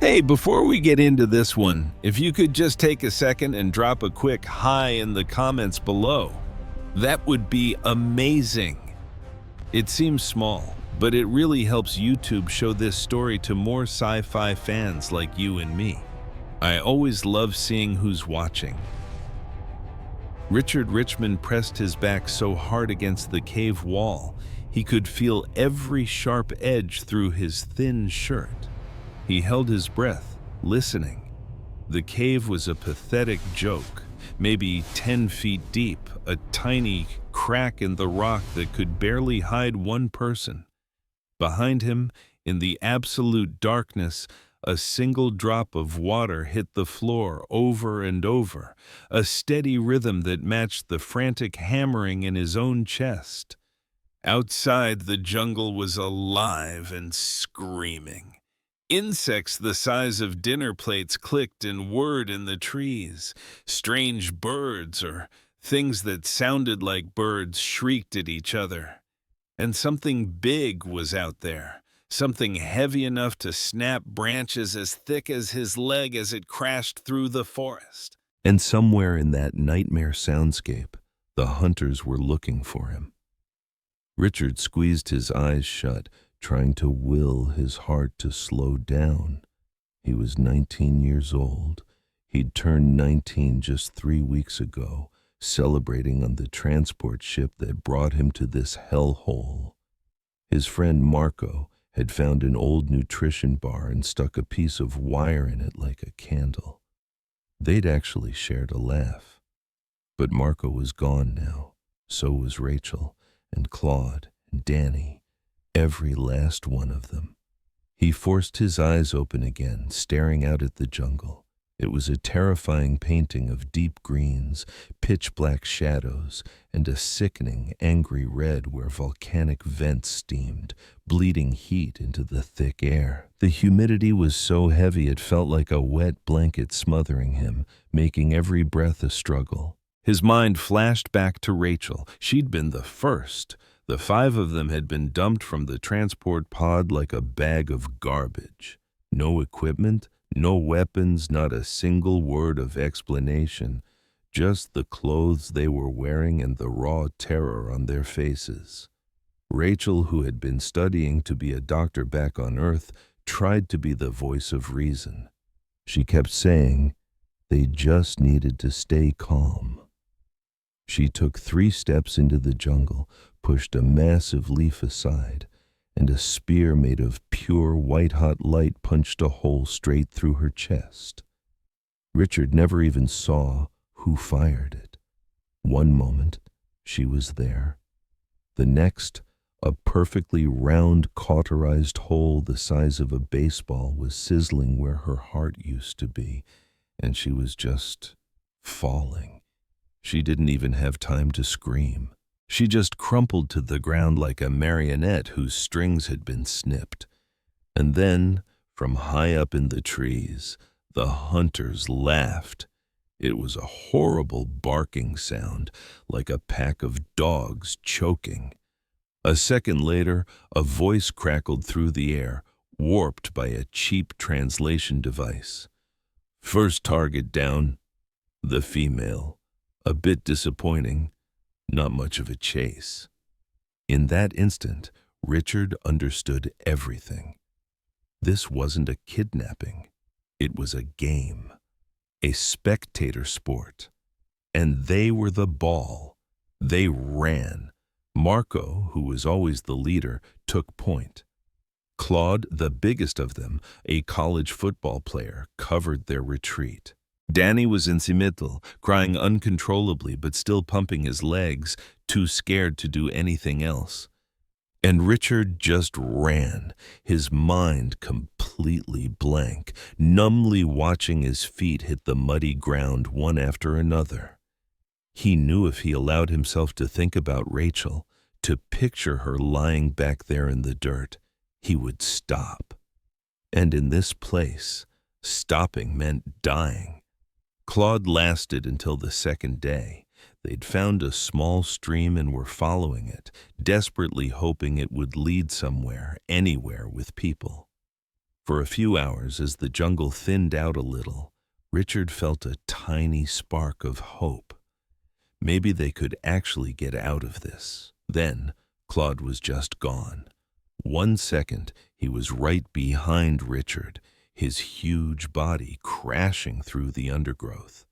Hey, before we get into this one, if you could just take a second and drop a quick hi in the comments below, that would be amazing. It seems small, but it really helps YouTube show this story to more sci-fi fans like you and me. I always love seeing who's watching. Richard Richmond pressed his back so hard against the cave wall, he could feel every sharp edge through his thin shirt. He held his breath, listening. The cave was a pathetic joke, maybe 10 feet deep, a tiny crack in the rock that could barely hide one person. Behind him, in the absolute darkness, a single drop of water hit the floor over and over, a steady rhythm that matched the frantic hammering in his own chest. Outside, the jungle was alive and screaming. Insects the size of dinner plates clicked and whirred in the trees. Strange birds, or things that sounded like birds, shrieked at each other. And something big was out there, something heavy enough to snap branches as thick as his leg as it crashed through the forest. And somewhere in that nightmare soundscape, the hunters were looking for him. Richard squeezed his eyes shut, trying to will his heart to slow down. He was 19 years old. He'd turned 19 just 3 weeks ago, celebrating on the transport ship that brought him to this hellhole. His friend Marco had found an old nutrition bar and stuck a piece of wire in it like a candle. They'd actually shared a laugh. But Marco was gone now. So was Rachel and Claude and Danny. Every last one of them. He forced his eyes open again, staring out at the jungle. It was a terrifying painting of deep greens, pitch-black shadows, and a sickening, angry red where volcanic vents steamed, bleeding heat into the thick air. The humidity was so heavy it felt like a wet blanket smothering him, making every breath a struggle. His mind flashed back to Rachel. She'd been the first. The 5 of them had been dumped from the transport pod like a bag of garbage. No equipment, no weapons, not a single word of explanation, just the clothes they were wearing and the raw terror on their faces. Rachel, who had been studying to be a doctor back on Earth, tried to be the voice of reason. She kept saying they just needed to stay calm. She took 3 steps into the jungle, pushed a massive leaf aside, and a spear made of pure white-hot light punched a hole straight through her chest. Richard never even saw who fired it. One moment, she was there. The next, a perfectly round, cauterized hole the size of a baseball was sizzling where her heart used to be, and she was just falling. She didn't even have time to scream. She just crumpled to the ground like a marionette whose strings had been snipped. And then, from high up in the trees, the hunters laughed. It was a horrible barking sound, like a pack of dogs choking. A second later, a voice crackled through the air, warped by a cheap translation device. First target down, the female. A bit disappointing, not much of a chase. In that instant, Richard understood everything. This wasn't a kidnapping. It was a game, a spectator sport. And they were the ball. They ran. Marco, who was always the leader, took point. Claude, the biggest of them, a college football player, covered their retreat. Danny was in the middle, crying uncontrollably but still pumping his legs, too scared to do anything else. And Richard just ran, his mind completely blank, numbly watching his feet hit the muddy ground one after another. He knew if he allowed himself to think about Rachel, to picture her lying back there in the dirt, he would stop. And in this place, stopping meant dying. Claude lasted until the second day. They'd found a small stream and were following it, desperately hoping it would lead somewhere, anywhere with people. For a few hours, as the jungle thinned out a little, Richard felt a tiny spark of hope. Maybe they could actually get out of this. Then, Claude was just gone. 1 second, he was right behind Richard, his huge body crashing through the undergrowth.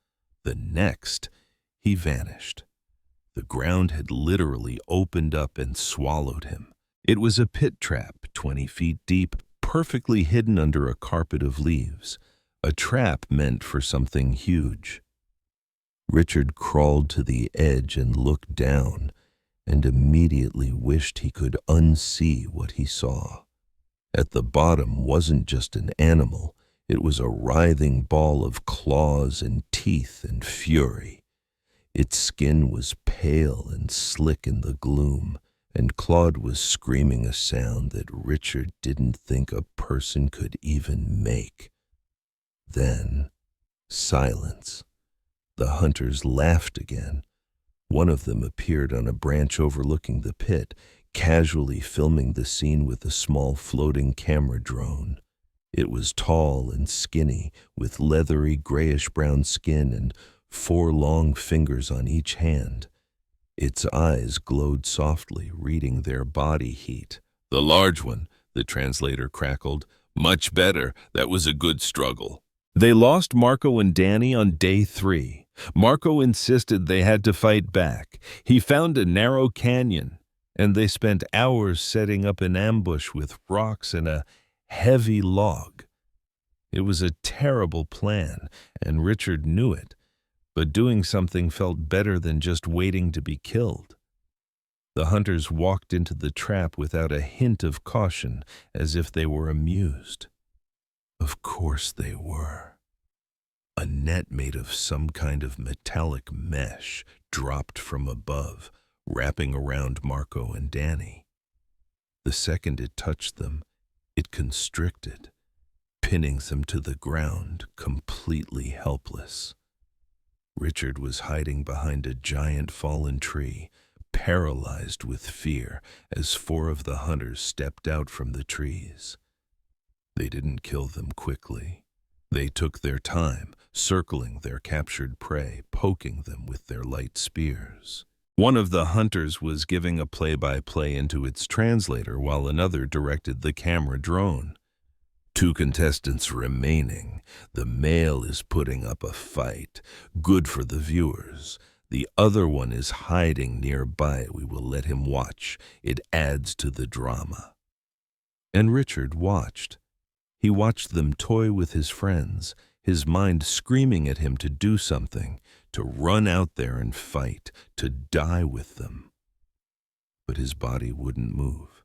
The next, he vanished. The ground had literally opened up and swallowed him. It was a pit trap, 20 feet deep, perfectly hidden under a carpet of leaves. A trap meant for something huge. Richard crawled to the edge and looked down, and immediately wished he could unsee what he saw. At the bottom wasn't just an animal, it was a writhing ball of claws and teeth and fury. Its skin was pale and slick in the gloom, and Claude was screaming a sound that Richard didn't think a person could even make. Then, silence. The hunters laughed again. One of them appeared on a branch overlooking the pit, casually filming the scene with a small floating camera drone. It was tall and skinny, with leathery grayish-brown skin and 4 long fingers on each hand. Its eyes glowed softly, reading their body heat. "The large one," the translator crackled. "Much better. That was a good struggle." They lost Marco and Danny on day 3. Marco insisted they had to fight back. He found a narrow canyon, and they spent hours setting up an ambush with rocks and a heavy log. It was a terrible plan, and Richard knew it, but doing something felt better than just waiting to be killed. The hunters walked into the trap without a hint of caution, as if they were amused. Of course they were. A net made of some kind of metallic mesh dropped from above, wrapping around Marco and Danny. The second it touched them, it constricted, pinning them to the ground, completely helpless. Richard was hiding behind a giant fallen tree, paralyzed with fear, as 4 of the hunters stepped out from the trees. They didn't kill them quickly. They took their time, circling their captured prey, poking them with their light spears. One of the hunters was giving a play-by-play into its translator while another directed the camera drone. "2 contestants remaining. The male is putting up a fight. Good for the viewers. The other one is hiding nearby. We will let him watch. It adds to the drama." And Richard watched. He watched them toy with his friends, his mind screaming at him to do something, to run out there and fight, to die with them. But his body wouldn't move.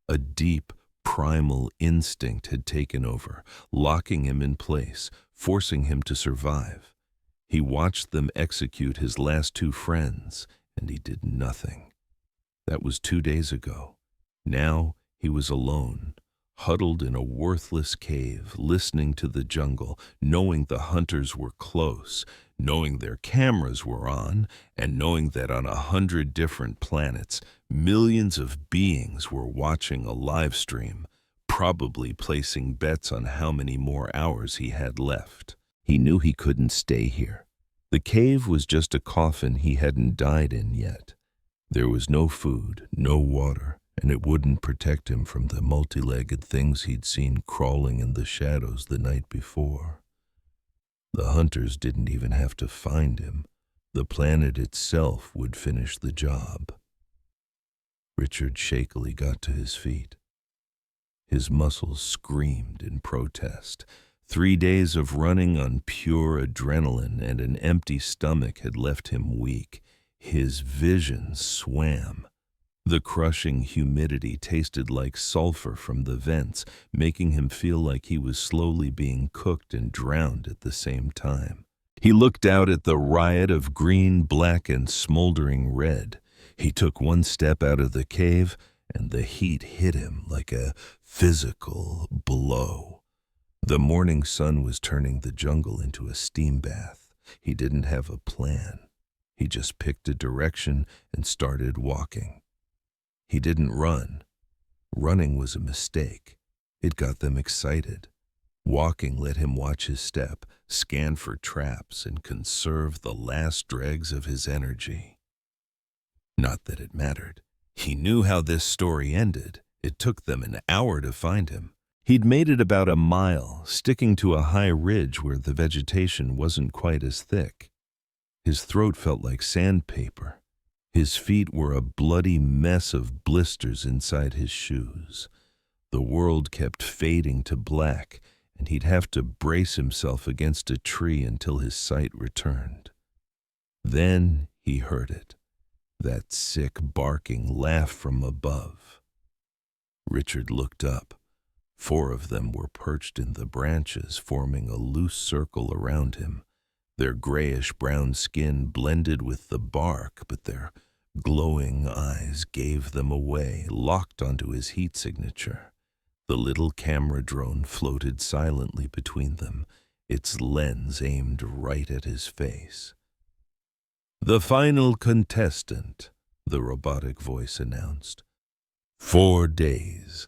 A deep, primal instinct had taken over, locking him in place, forcing him to survive. He watched them execute his last 2 friends, and he did nothing. That was 2 days ago. Now he was alone, huddled in a worthless cave, listening to the jungle, knowing the hunters were close, knowing their cameras were on, and knowing that on 100 different planets, millions of beings were watching a live stream, probably placing bets on how many more hours he had left. He knew he couldn't stay here. The cave was just a coffin he hadn't died in yet. There was no food, no water, and it wouldn't protect him from the multi-legged things he'd seen crawling in the shadows the night before. The hunters didn't even have to find him. The planet itself would finish the job. Richard shakily got to his feet. His muscles screamed in protest. 3 days of running on pure adrenaline and an empty stomach had left him weak. His vision swam. The crushing humidity tasted like sulfur from the vents, making him feel like he was slowly being cooked and drowned at the same time. He looked out at the riot of green, black, and smoldering red. He took 1 step out of the cave, and the heat hit him like a physical blow. The morning sun was turning the jungle into a steam bath. He didn't have a plan. He just picked a direction and started walking. He didn't run. Running was a mistake. It got them excited. Walking let him watch his step, scan for traps, and conserve the last dregs of his energy. Not that it mattered. He knew how this story ended. It took them an hour to find him. He'd made it about a mile, sticking to a high ridge where the vegetation wasn't quite as thick. His throat felt like sandpaper. His feet were a bloody mess of blisters inside his shoes. The world kept fading to black, and he'd have to brace himself against a tree until his sight returned. Then he heard it, that sick barking laugh from above. Richard looked up. 4 of them were perched in the branches, forming a loose circle around him. Their grayish-brown skin blended with the bark, but their glowing eyes gave them away, locked onto his heat signature. The little camera drone floated silently between them, its lens aimed right at his face. "The final contestant," the robotic voice announced. 4 days.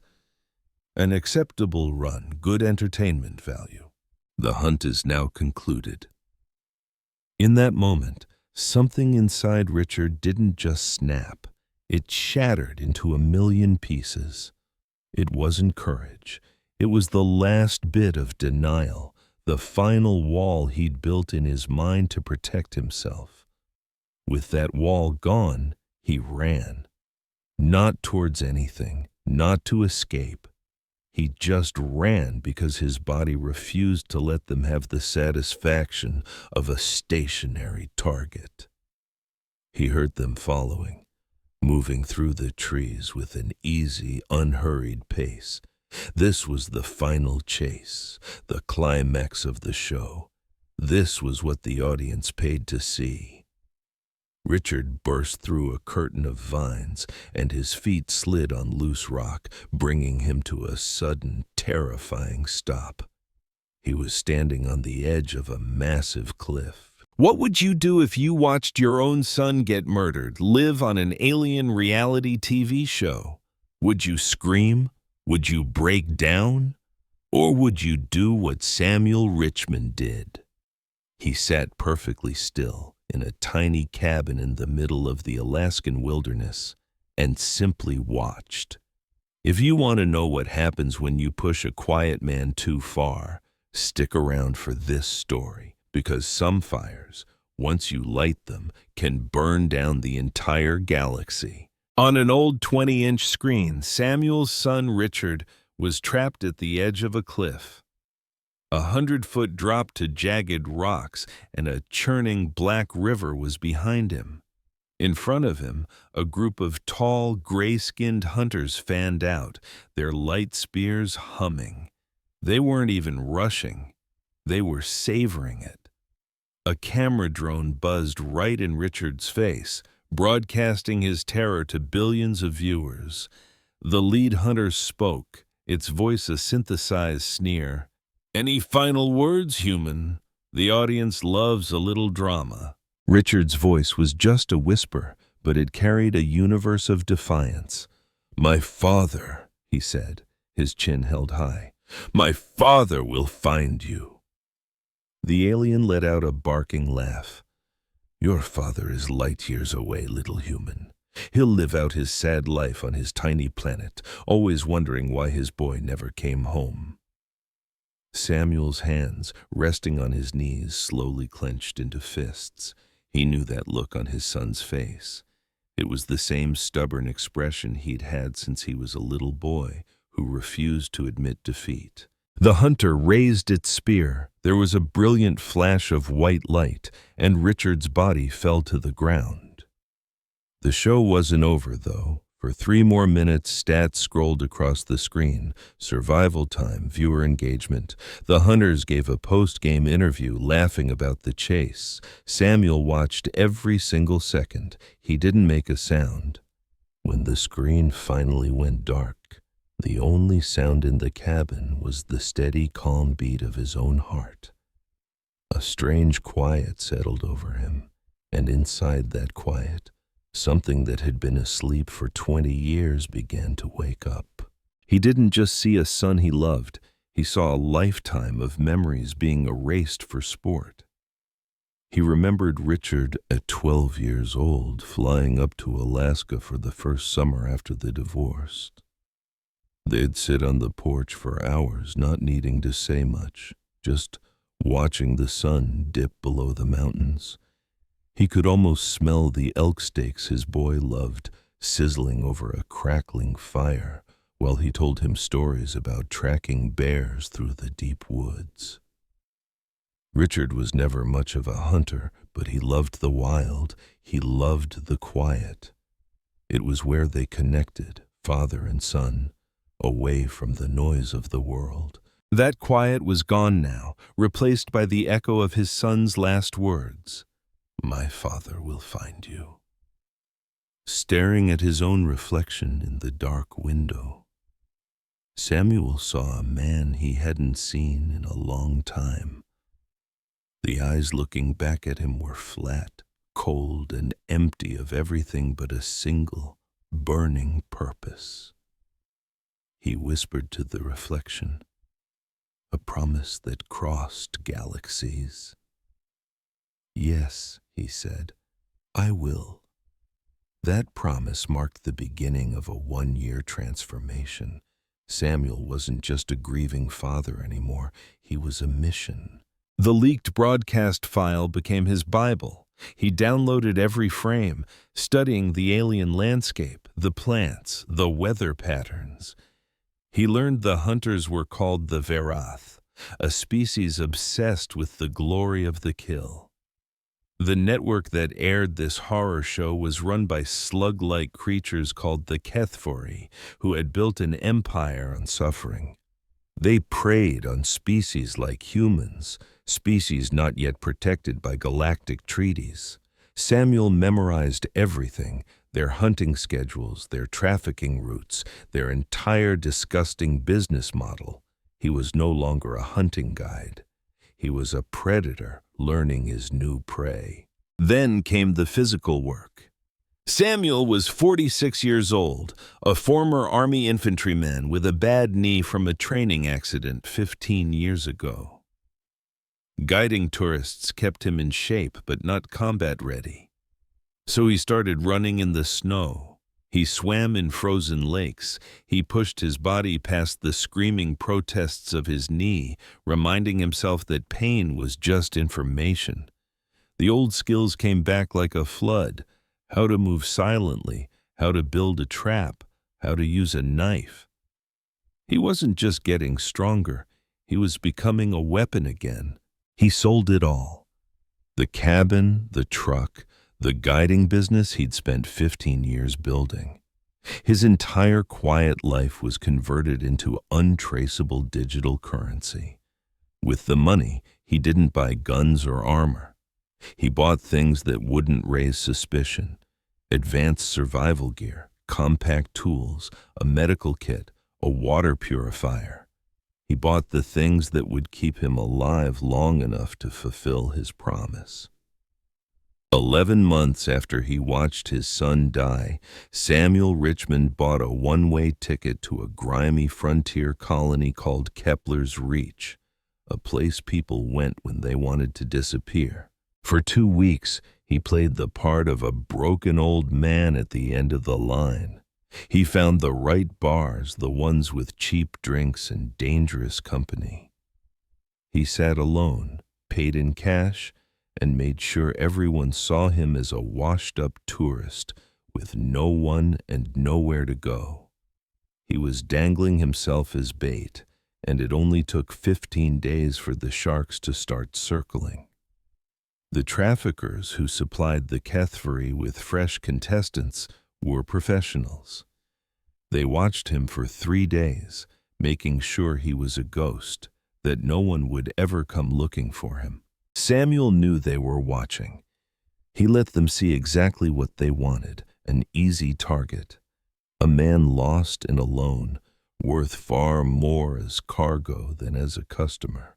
An acceptable run, good entertainment value. The hunt is now concluded. In that moment, something inside Richard didn't just snap. It shattered into a million pieces. It wasn't courage. It was the last bit of denial, the final wall he'd built in his mind to protect himself. With that wall gone, he ran. Not towards anything, not to escape. He just ran because his body refused to let them have the satisfaction of a stationary target. He heard them following, moving through the trees with an easy, unhurried pace. This was the final chase, the climax of the show. This was what the audience paid to see. Richard burst through a curtain of vines, and his feet slid on loose rock, bringing him to a sudden, terrifying stop. He was standing on the edge of a massive cliff. What would you do if you watched your own son get murdered, live on an alien reality TV show? Would you scream? Would you break down? Or would you do what Samuel Richmond did? He sat perfectly still in a tiny cabin in the middle of the Alaskan wilderness and simply watched. If you want to know what happens when you push a quiet man too far, stick around for this story, because some fires, once you light them, can burn down the entire galaxy. On an old 20-inch screen, Samuel's son Richard was trapped at the edge of a cliff. 100-foot drop to jagged rocks, and a churning black river was behind him. In front of him, a group of tall, gray-skinned hunters fanned out, their light spears humming. They weren't even rushing. They were savoring it. A camera drone buzzed right in Richard's face, broadcasting his terror to billions of viewers. The lead hunter spoke, its voice a synthesized sneer. "Any final words, human? The audience loves a little drama." Richard's voice was just a whisper, but it carried a universe of defiance. "My father," he said, his chin held high. "My father will find you." The alien let out a barking laugh. "Your father is light years away, little human. He'll live out his sad life on his tiny planet, always wondering why his boy never came home." Samuel's hands, resting on his knees, slowly clenched into fists. He knew that look on his son's face. It was the same stubborn expression he'd had since he was a little boy who refused to admit defeat. The hunter raised its spear. There was a brilliant flash of white light, and Richard's body fell to the ground. The show wasn't over, though. For 3 more minutes, stats scrolled across the screen. Survival time, viewer engagement. The hunters gave a post-game interview laughing about the chase. Samuel watched every single second. He didn't make a sound. When the screen finally went dark, the only sound in the cabin was the steady, calm beat of his own heart. A strange quiet settled over him, and inside that quiet, something that had been asleep for 20 years began to wake up. He didn't just see a son he loved. He saw a lifetime of memories being erased for sport. He remembered Richard at 12 years old flying up to Alaska for the first summer after the divorce. They'd sit on the porch for hours, not needing to say much, just watching the sun dip below the mountains. He could almost smell the elk steaks his boy loved sizzling over a crackling fire while he told him stories about tracking bears through the deep woods. Richard was never much of a hunter, but he loved the wild. He loved the quiet. It was where they connected, father and son, away from the noise of the world. That quiet was gone now, replaced by the echo of his son's last words. "My father will find you." Staring at his own reflection in the dark window, Samuel saw a man he hadn't seen in a long time. The eyes looking back at him were flat, cold, and empty of everything but a single, burning purpose. He whispered to the reflection, a promise that crossed galaxies. "Yes," he said, "I will." That promise marked the beginning of a 1-year transformation. Samuel wasn't just a grieving father anymore, he was a mission. The leaked broadcast file became his Bible. He downloaded every frame, studying the alien landscape, the plants, the weather patterns. He learned the hunters were called the Verath, a species obsessed with the glory of the kill. The network that aired this horror show was run by slug-like creatures called the HFY, who had built an empire on suffering. They preyed on species like humans, species not yet protected by galactic treaties. Samuel memorized everything, their hunting schedules, their trafficking routes, their entire disgusting business model. He was no longer a hunting guide. He was a predator learning his new prey. Then came the physical work. Samuel was 46 years old, a former Army infantryman with a bad knee from a training accident 15 years ago. Guiding tourists kept him in shape but not combat ready. So he started running in the snow. He swam in frozen lakes. He pushed his body past the screaming protests of his knee, reminding himself that pain was just information. The old skills came back like a flood. How to move silently, how to build a trap, how to use a knife. He wasn't just getting stronger, he was becoming a weapon again. He sold it all. The cabin, the truck, the guiding business he'd spent 15 years building. His entire quiet life was converted into untraceable digital currency. With the money, he didn't buy guns or armor. He bought things that wouldn't raise suspicion. Advanced survival gear, compact tools, a medical kit, a water purifier. He bought the things that would keep him alive long enough to fulfill his promise. 11 months after he watched his son die, Samuel Richmond bought a one-way ticket to a grimy frontier colony called Kepler's Reach, a place people went when they wanted to disappear. For 2 weeks, he played the part of a broken old man at the end of the line. He found the right bars, the ones with cheap drinks and dangerous company. He sat alone, paid in cash, and made sure everyone saw him as a washed-up tourist with no one and nowhere to go. He was dangling himself as bait, and it only took 15 days for the sharks to start circling. The traffickers who supplied the HFY with fresh contestants were professionals. They watched him for 3 days, making sure he was a ghost, that no one would ever come looking for him. Samuel knew they were watching. He let them see exactly what they wanted, an easy target. A man lost and alone, worth far more as cargo than as a customer.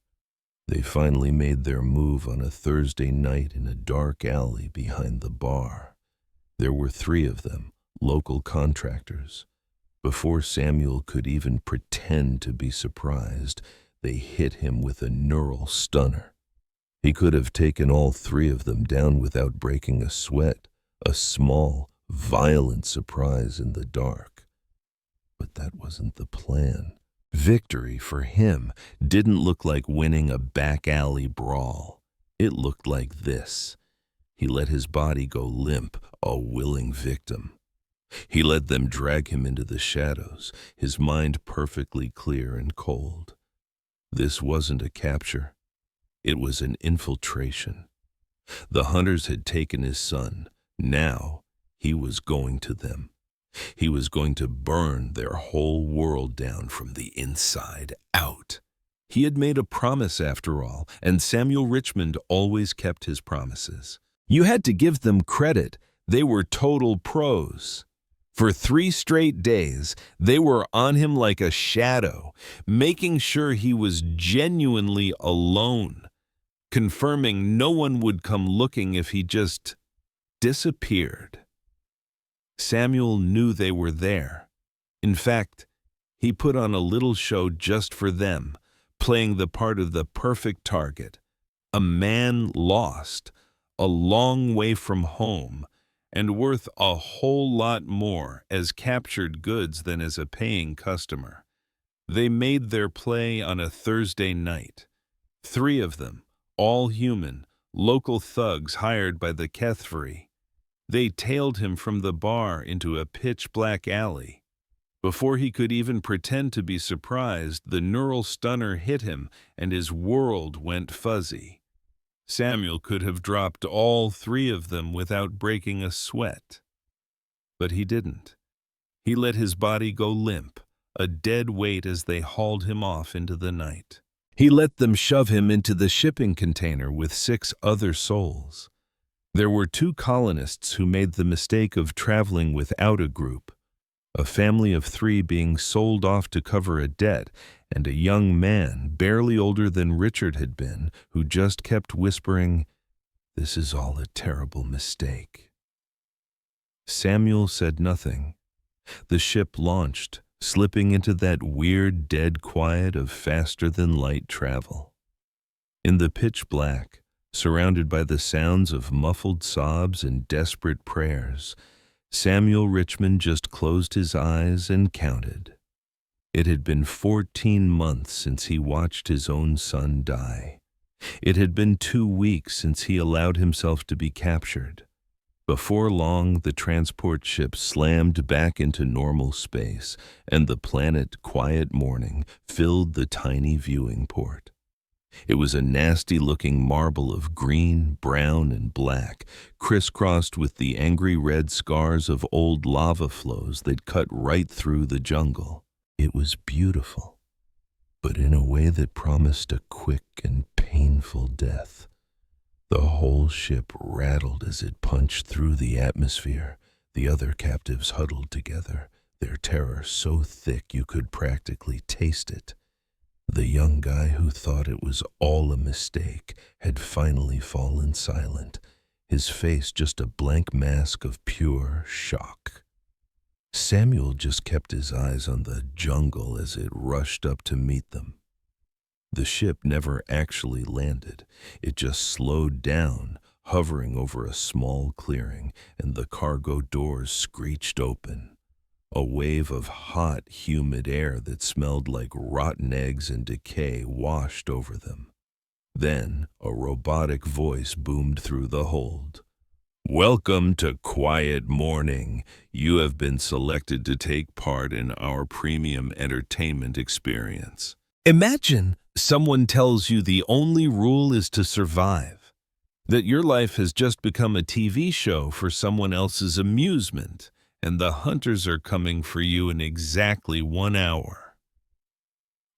They finally made their move on a Thursday night in a dark alley behind the bar. There were 3 of them, local contractors. Before Samuel could even pretend to be surprised, They hit him with a neural stunner. He could have taken all three of them down without breaking a sweat, a small, violent surprise in the dark. But that wasn't the plan. Victory for him didn't look like winning a back alley brawl. It looked like this. He let his body go limp, a willing victim. He let them drag him into the shadows, his mind perfectly clear and cold. This wasn't a capture. It was an infiltration. The hunters had taken his son. Now he was going to them. He was going to burn their whole world down from the inside out. He had made a promise after all, and Samuel Richmond always kept his promises. You had to give them credit. They were total pros. For 3 straight days, they were on him like a shadow, making sure he was genuinely alone, confirming no one would come looking if he just disappeared. Samuel knew they were there. In fact, he put on a little show just for them, playing the part of the perfect target, a man lost, a long way from home, and worth a whole lot more as captured goods than as a paying customer. They made their play on a Thursday night. 3 of them, all human, local thugs hired by the HFY. They tailed him from the bar into a pitch-black alley. Before he could even pretend to be surprised, the neural stunner hit him and his world went fuzzy. Samuel could have dropped all 3 of them without breaking a sweat. But he didn't. He let his body go limp, a dead weight as they hauled him off into the night. He let them shove him into the shipping container with 6 other souls. There were 2 colonists who made the mistake of traveling without a group, a family of 3 being sold off to cover a debt, and a young man, barely older than Richard had been, who just kept whispering, "This is all a terrible mistake." Samuel said nothing. The ship launched, slipping into that weird dead quiet of faster-than-light travel. In the pitch black, surrounded by the sounds of muffled sobs and desperate prayers, Samuel Richmond just closed his eyes and counted. It had been 14 months since he watched his own son die. It had been 2 weeks since he allowed himself to be captured. Before long, the transport ship slammed back into normal space, and the planet Quiet Morning filled the tiny viewing port. It was a nasty-looking marble of green, brown, and black, crisscrossed with the angry red scars of old lava flows that cut right through the jungle. It was beautiful, but in a way that promised a quick and painful death. The whole ship rattled as it punched through the atmosphere. The other captives huddled together, their terror so thick you could practically taste it. The young guy who thought it was all a mistake had finally fallen silent, his face just a blank mask of pure shock. Samuel just kept his eyes on the jungle as it rushed up to meet them. The ship never actually landed. It just slowed down, hovering over a small clearing, and the cargo doors screeched open. A wave of hot, humid air that smelled like rotten eggs and decay washed over them. Then a robotic voice boomed through the hold. "Welcome to Quiet Morning. You have been selected to take part in our premium entertainment experience." Imagine someone tells you the only rule is to survive, that your life has just become a TV show for someone else's amusement, and the hunters are coming for you in exactly 1 hour.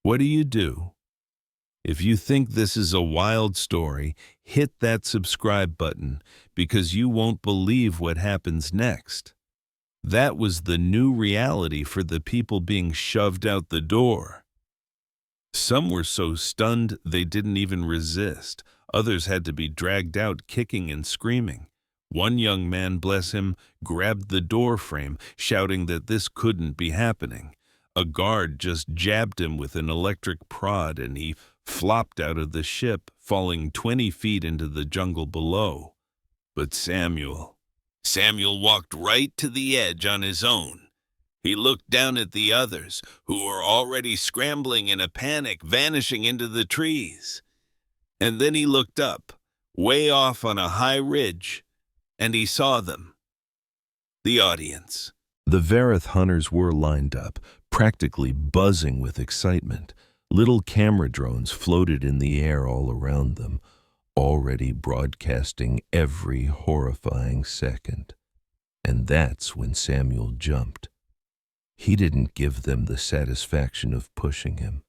What do? If you think this is a wild story, hit that subscribe button because you won't believe what happens next. That was the new reality for the people being shoved out the door. Some were so stunned they didn't even resist. Others had to be dragged out kicking and screaming. One young man, bless him, grabbed the door frame, shouting that this couldn't be happening. A guard just jabbed him with an electric prod and he flopped out of the ship, falling 20 feet into the jungle below. But Samuel walked right to the edge on his own. He looked down at the others, who were already scrambling in a panic, vanishing into the trees. And then he looked up, way off on a high ridge, and he saw them. The audience. The Vareth hunters were lined up, practically buzzing with excitement. Little camera drones floated in the air all around them, already broadcasting every horrifying second. And that's when Samuel jumped. He didn't give them the satisfaction of pushing him.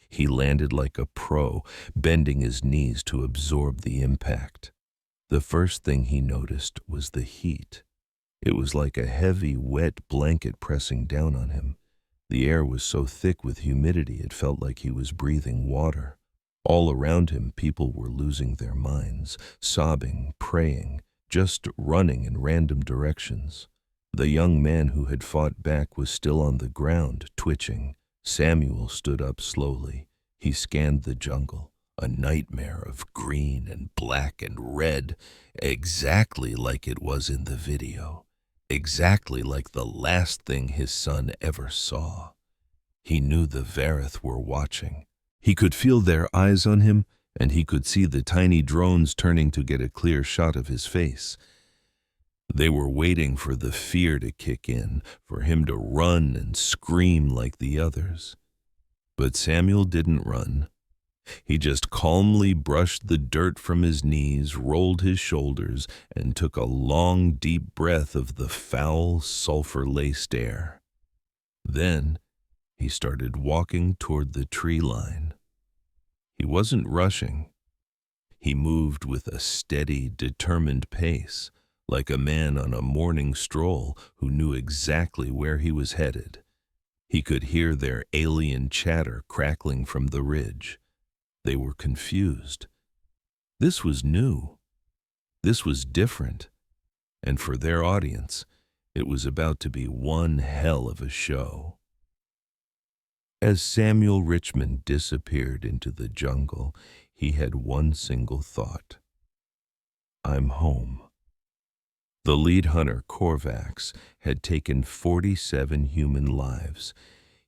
He landed like a pro, bending his knees to absorb the impact. The first thing he noticed was the heat. It was like a heavy, wet blanket pressing down on him. The air was so thick with humidity it felt like he was breathing water. All around him, people were losing their minds, sobbing, praying, just running in random directions. The young man who had fought back was still on the ground, twitching. Samuel stood up slowly. He scanned the jungle, a nightmare of green and black and red, exactly like it was in the video, exactly like the last thing his son ever saw. He knew the Vareth were watching. He could feel their eyes on him, and he could see the tiny drones turning to get a clear shot of his face. They were waiting for the fear to kick in, for him to run and scream like the others. But Samuel didn't run. He just calmly brushed the dirt from his knees, rolled his shoulders, and took a long, deep breath of the foul, sulfur-laced air. Then he started walking toward the tree line. He wasn't rushing. He moved with a steady, determined pace, like a man on a morning stroll who knew exactly where he was headed. He could hear their alien chatter crackling from the ridge. They were confused. This was new. This was different. And for their audience, it was about to be one hell of a show. As Samuel Richmond disappeared into the jungle, he had one single thought. I'm home. The lead hunter, Korvax, had taken 47 human lives.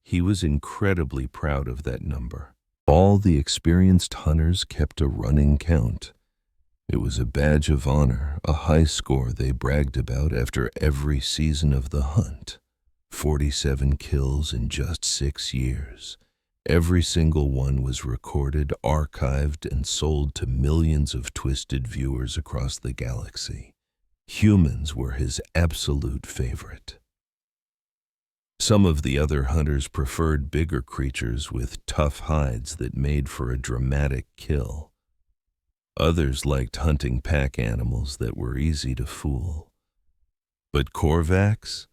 He was incredibly proud of that number. All the experienced hunters kept a running count. It was a badge of honor, a high score they bragged about after every season of the hunt. 47 kills in just 6 years. Every single one was recorded, archived, and sold to millions of twisted viewers across the galaxy. Humans were his absolute favorite. Some of the other hunters preferred bigger creatures with tough hides that made for a dramatic kill. Others liked hunting pack animals that were easy to fool. But Korvax?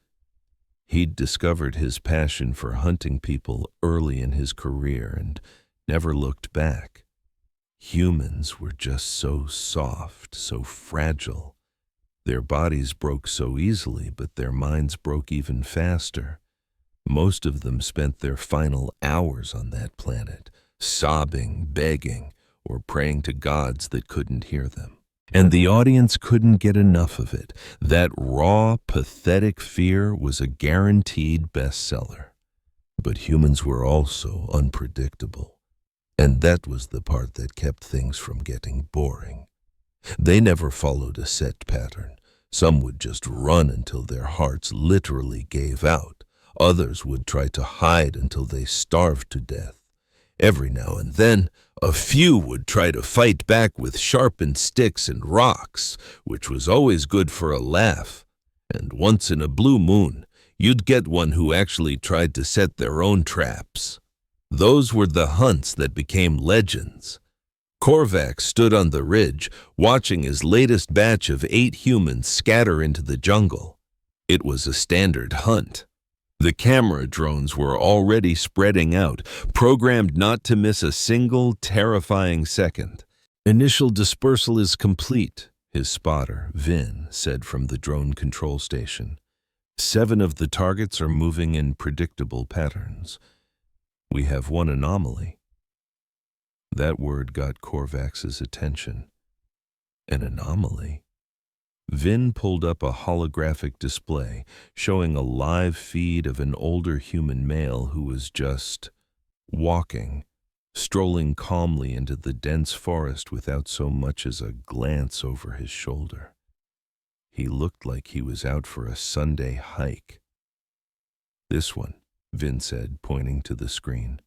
He'd discovered his passion for hunting people early in his career and never looked back. Humans were just so soft, so fragile. Their bodies broke so easily, but their minds broke even faster. Most of them spent their final hours on that planet, sobbing, begging, or praying to gods that couldn't hear them. And the audience couldn't get enough of it. That raw, pathetic fear was a guaranteed bestseller. But humans were also unpredictable. And that was the part that kept things from getting boring. They never followed a set pattern. Some would just run until their hearts literally gave out. Others would try to hide until they starved to death. Every now and then, a few would try to fight back with sharpened sticks and rocks, which was always good for a laugh. And once in a blue moon, you'd get one who actually tried to set their own traps. Those were the hunts that became legends. Korvax stood on the ridge, watching his latest batch of 8 humans scatter into the jungle. It was a standard hunt. The camera drones were already spreading out, programmed not to miss a single terrifying second. Initial dispersal is complete, his spotter, Vin, said from the drone control station. 7 of the targets are moving in predictable patterns. We have one anomaly. That word got Korvax's attention. An anomaly? Vin pulled up a holographic display showing a live feed of an older human male who was just walking, strolling calmly into the dense forest without so much as a glance over his shoulder. He looked like he was out for a Sunday hike. This one, Vin said, pointing to the screen.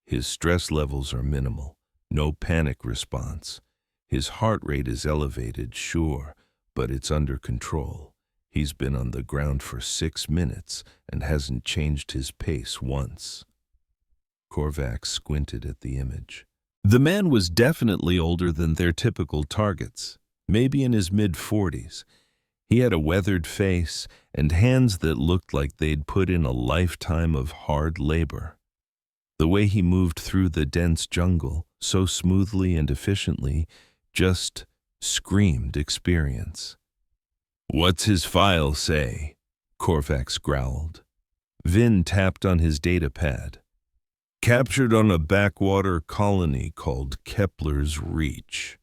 His stress levels are minimal, no panic response. His heart rate is elevated, sure, but it's under control. He's been on the ground for 6 minutes and hasn't changed his pace once. Korvax squinted at the image. The man was definitely older than their typical targets, maybe in his mid-40s. He had a weathered face and hands that looked like they'd put in a lifetime of hard labor. The way he moved through the dense jungle, so smoothly and efficiently, just screamed experience. "What's his file say?" Korvax growled. Vin tapped on his data pad. "Captured on a backwater colony called Kepler's Reach.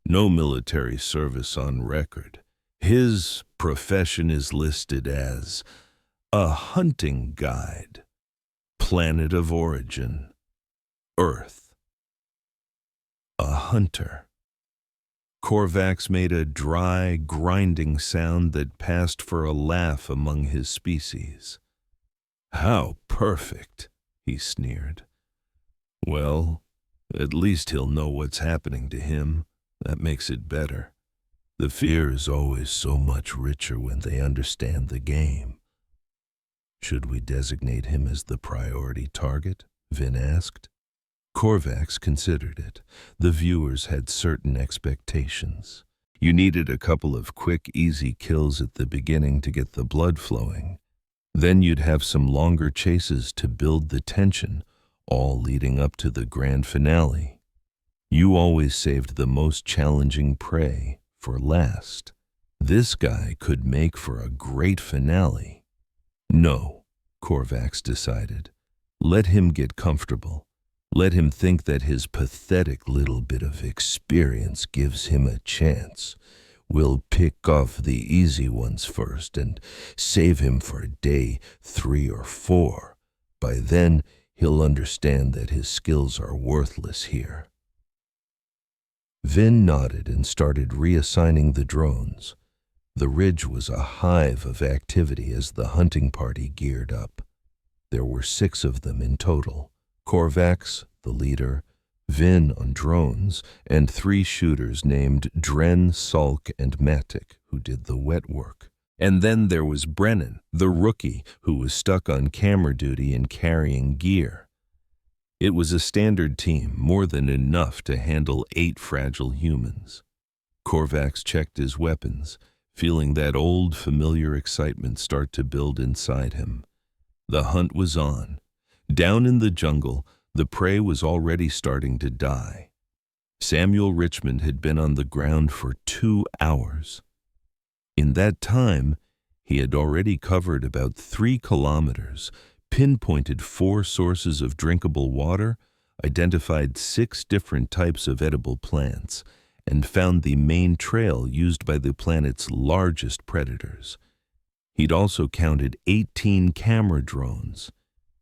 No military service on record. His profession is listed as a hunting guide. Planet of origin, Earth. A hunter." Korvax made a dry, grinding sound that passed for a laugh among his species. "How perfect," he sneered. "Well, at least he'll know what's happening to him. That makes it better. The fear is always so much richer when they understand the game." "Should we designate him as the priority target?" Vin asked. Korvax considered it. The viewers had certain expectations. You needed a couple of quick, easy kills at the beginning to get the blood flowing. Then you'd have some longer chases to build the tension, all leading up to the grand finale. You always saved the most challenging prey for last. This guy could make for a great finale. No, Korvax decided. Let him get comfortable. Let him think that his pathetic little bit of experience gives him a chance. We'll pick off the easy ones first and save him for day 3 or 4. By then, he'll understand that his skills are worthless here. Vin nodded and started reassigning the drones. The ridge was a hive of activity as the hunting party geared up. There were 6 of them in total. Korvax, the leader, Vin on drones, and 3 shooters named Dren, Salk, and Matic, who did the wet work. And then there was Brennan, the rookie, who was stuck on camera duty and carrying gear. It was a standard team, more than enough to handle 8 fragile humans. Korvax checked his weapons, feeling that old, familiar excitement start to build inside him. The hunt was on. Down in the jungle, the prey was already starting to die. Samuel Richmond had been on the ground for 2 hours. In that time, he had already covered about 3 kilometers, pinpointed 4 sources of drinkable water, identified 6 different types of edible plants, and found the main trail used by the planet's largest predators. He'd also counted 18 camera drones.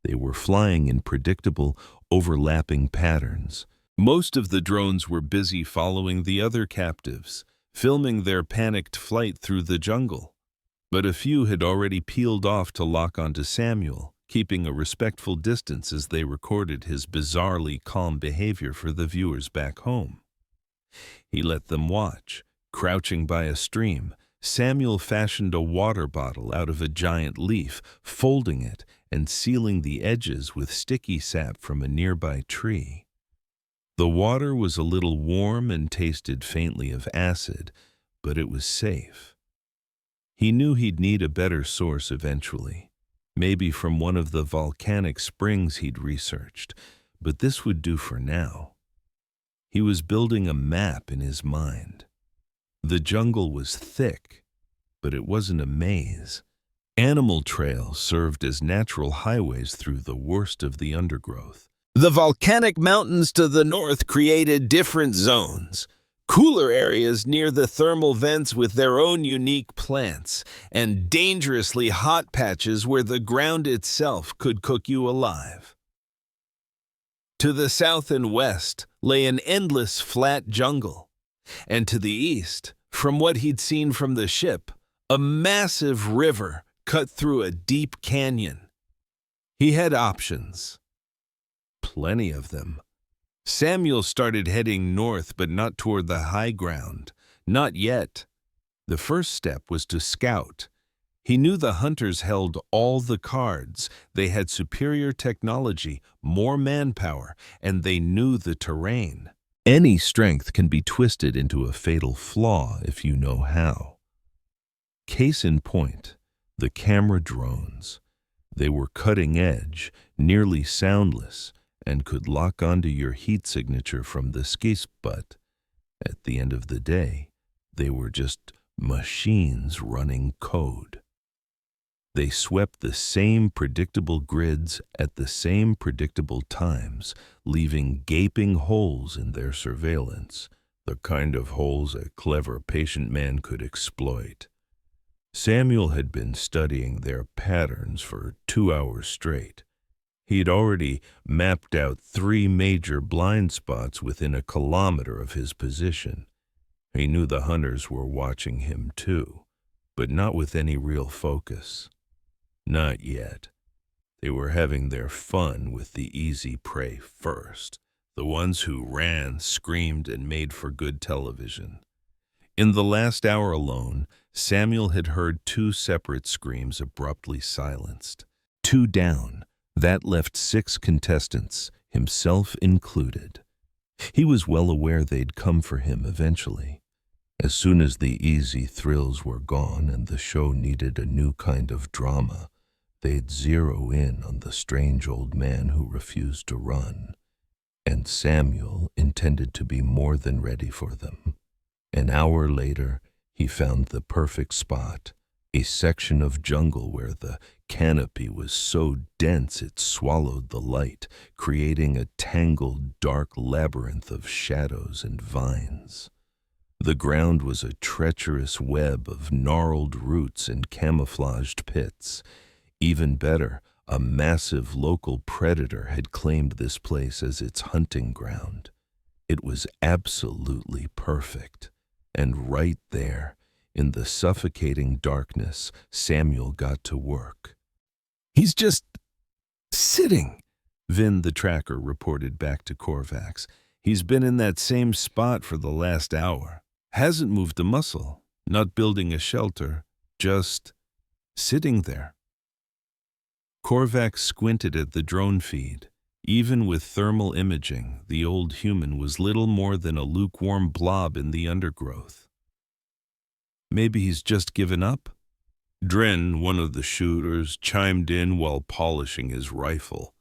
They were flying in predictable, overlapping patterns. Most of the drones were busy following the other captives, filming their panicked flight through the jungle. But a few had already peeled off to lock onto Samuel, keeping a respectful distance as they recorded his bizarrely calm behavior for the viewers back home. He let them watch. Crouching by a stream, Samuel fashioned a water bottle out of a giant leaf, folding it and sealing the edges with sticky sap from a nearby tree. The water was a little warm and tasted faintly of acid, but it was safe. He knew he'd need a better source eventually, maybe from one of the volcanic springs he'd researched, but this would do for now. He was building a map in his mind. The jungle was thick, but it wasn't a maze. Animal trails served as natural highways through the worst of the undergrowth. The volcanic mountains to the north created different zones. Cooler areas near the thermal vents with their own unique plants, and dangerously hot patches where the ground itself could cook you alive. To the south and west lay an endless flat jungle, and to the east, from what he'd seen from the ship, a massive river cut through a deep canyon. He had options. Plenty of them. Samuel started heading north, but not toward the high ground. Not yet. The first step was to scout. He knew the hunters held all the cards. They had superior technology, more manpower, and they knew the terrain. Any strength can be twisted into a fatal flaw if you know how. Case in point, the camera drones. They were cutting edge, nearly soundless, and could lock onto your heat signature from the skis, but at the end of the day, they were just machines running code. They swept the same predictable grids at the same predictable times, leaving gaping holes in their surveillance, the kind of holes a clever patient man could exploit. Samuel had been studying their patterns for 2 hours straight. He'd already mapped out 3 major blind spots within a kilometer of his position. He knew the hunters were watching him too, but not with any real focus. Not yet. They were having their fun with the easy prey first, the ones who ran, screamed, and made for good television. In the last hour alone, Samuel had heard 2 separate screams abruptly silenced. 2 down. That left 6 contestants, himself included. He was well aware they'd come for him eventually. As soon as the easy thrills were gone and the show needed a new kind of drama, they'd zero in on the strange old man who refused to run. And Samuel intended to be more than ready for them. An hour later, he found the perfect spot, a section of jungle where the canopy was so dense it swallowed the light, creating a tangled, dark labyrinth of shadows and vines. The ground was a treacherous web of gnarled roots and camouflaged pits. Even better, a massive local predator had claimed this place as its hunting ground. It was absolutely perfect. And right there, in the suffocating darkness, Samuel got to work. "He's just sitting," Vin the tracker reported back to Korvax. "He's been in that same spot for the last hour. Hasn't moved a muscle, not building a shelter, just sitting there." Korvax squinted at the drone feed. Even with thermal imaging, the old human was little more than a lukewarm blob in the undergrowth. "Maybe he's just given up?" Dren, one of the shooters, chimed in while polishing his rifle.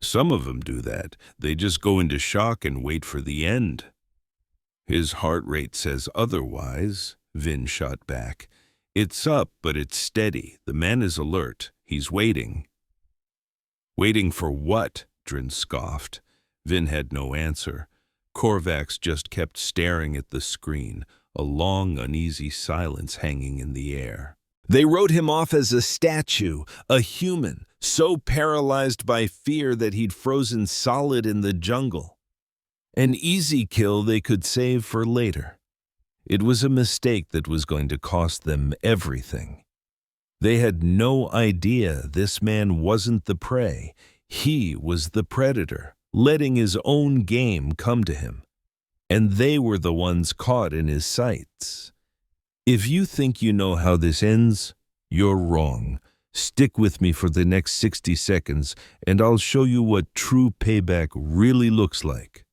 "Some of them do that. They just go into shock and wait for the end." "His heart rate says otherwise," Vin shot back. "It's up, but it's steady. The man is alert. He's waiting." "Waiting for what?" Dren scoffed. Vin had no answer. Korvax just kept staring at the screen, a long, uneasy silence hanging in the air. They wrote him off as a statue, a human, so paralyzed by fear that he'd frozen solid in the jungle. An easy kill they could save for later. It was a mistake that was going to cost them everything. They had no idea this man wasn't the prey. He was the predator, letting his own game come to him. And they were the ones caught in his sights. If you think you know how this ends, you're wrong. Stick with me for the next 60 seconds, and I'll show you what true payback really looks like.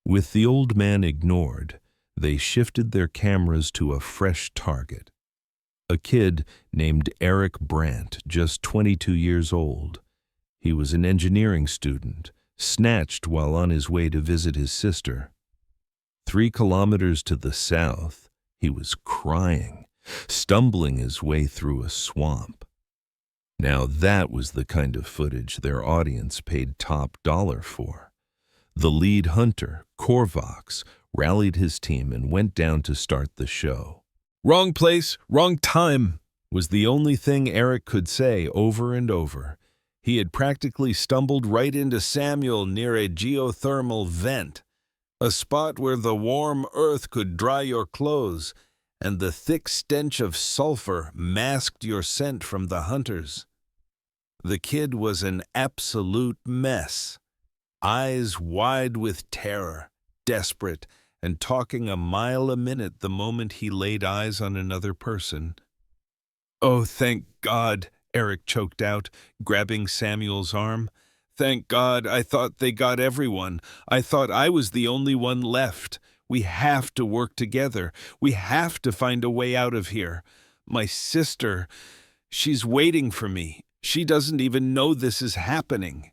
With the old man ignored, they shifted their cameras to a fresh target. A kid named Eric Brandt, just 22 years old. He was an engineering student, snatched while on his way to visit his sister. 3 kilometers to the south, he was crying, stumbling his way through a swamp. Now that was the kind of footage their audience paid top dollar for. The lead hunter, Korvax, rallied his team and went down to start the show. "Wrong place, wrong time," was the only thing Eric could say over and over. He had practically stumbled right into Samuel near a geothermal vent, a spot where the warm earth could dry your clothes, and the thick stench of sulfur masked your scent from the hunters. The kid was an absolute mess, eyes wide with terror, desperate, and talking a mile a minute the moment he laid eyes on another person. "Oh, thank God," Eric choked out, grabbing Samuel's arm. "Thank God, I thought they got everyone. I thought I was the only one left. We have to work together. We have to find a way out of here. My sister, she's waiting for me. She doesn't even know this is happening."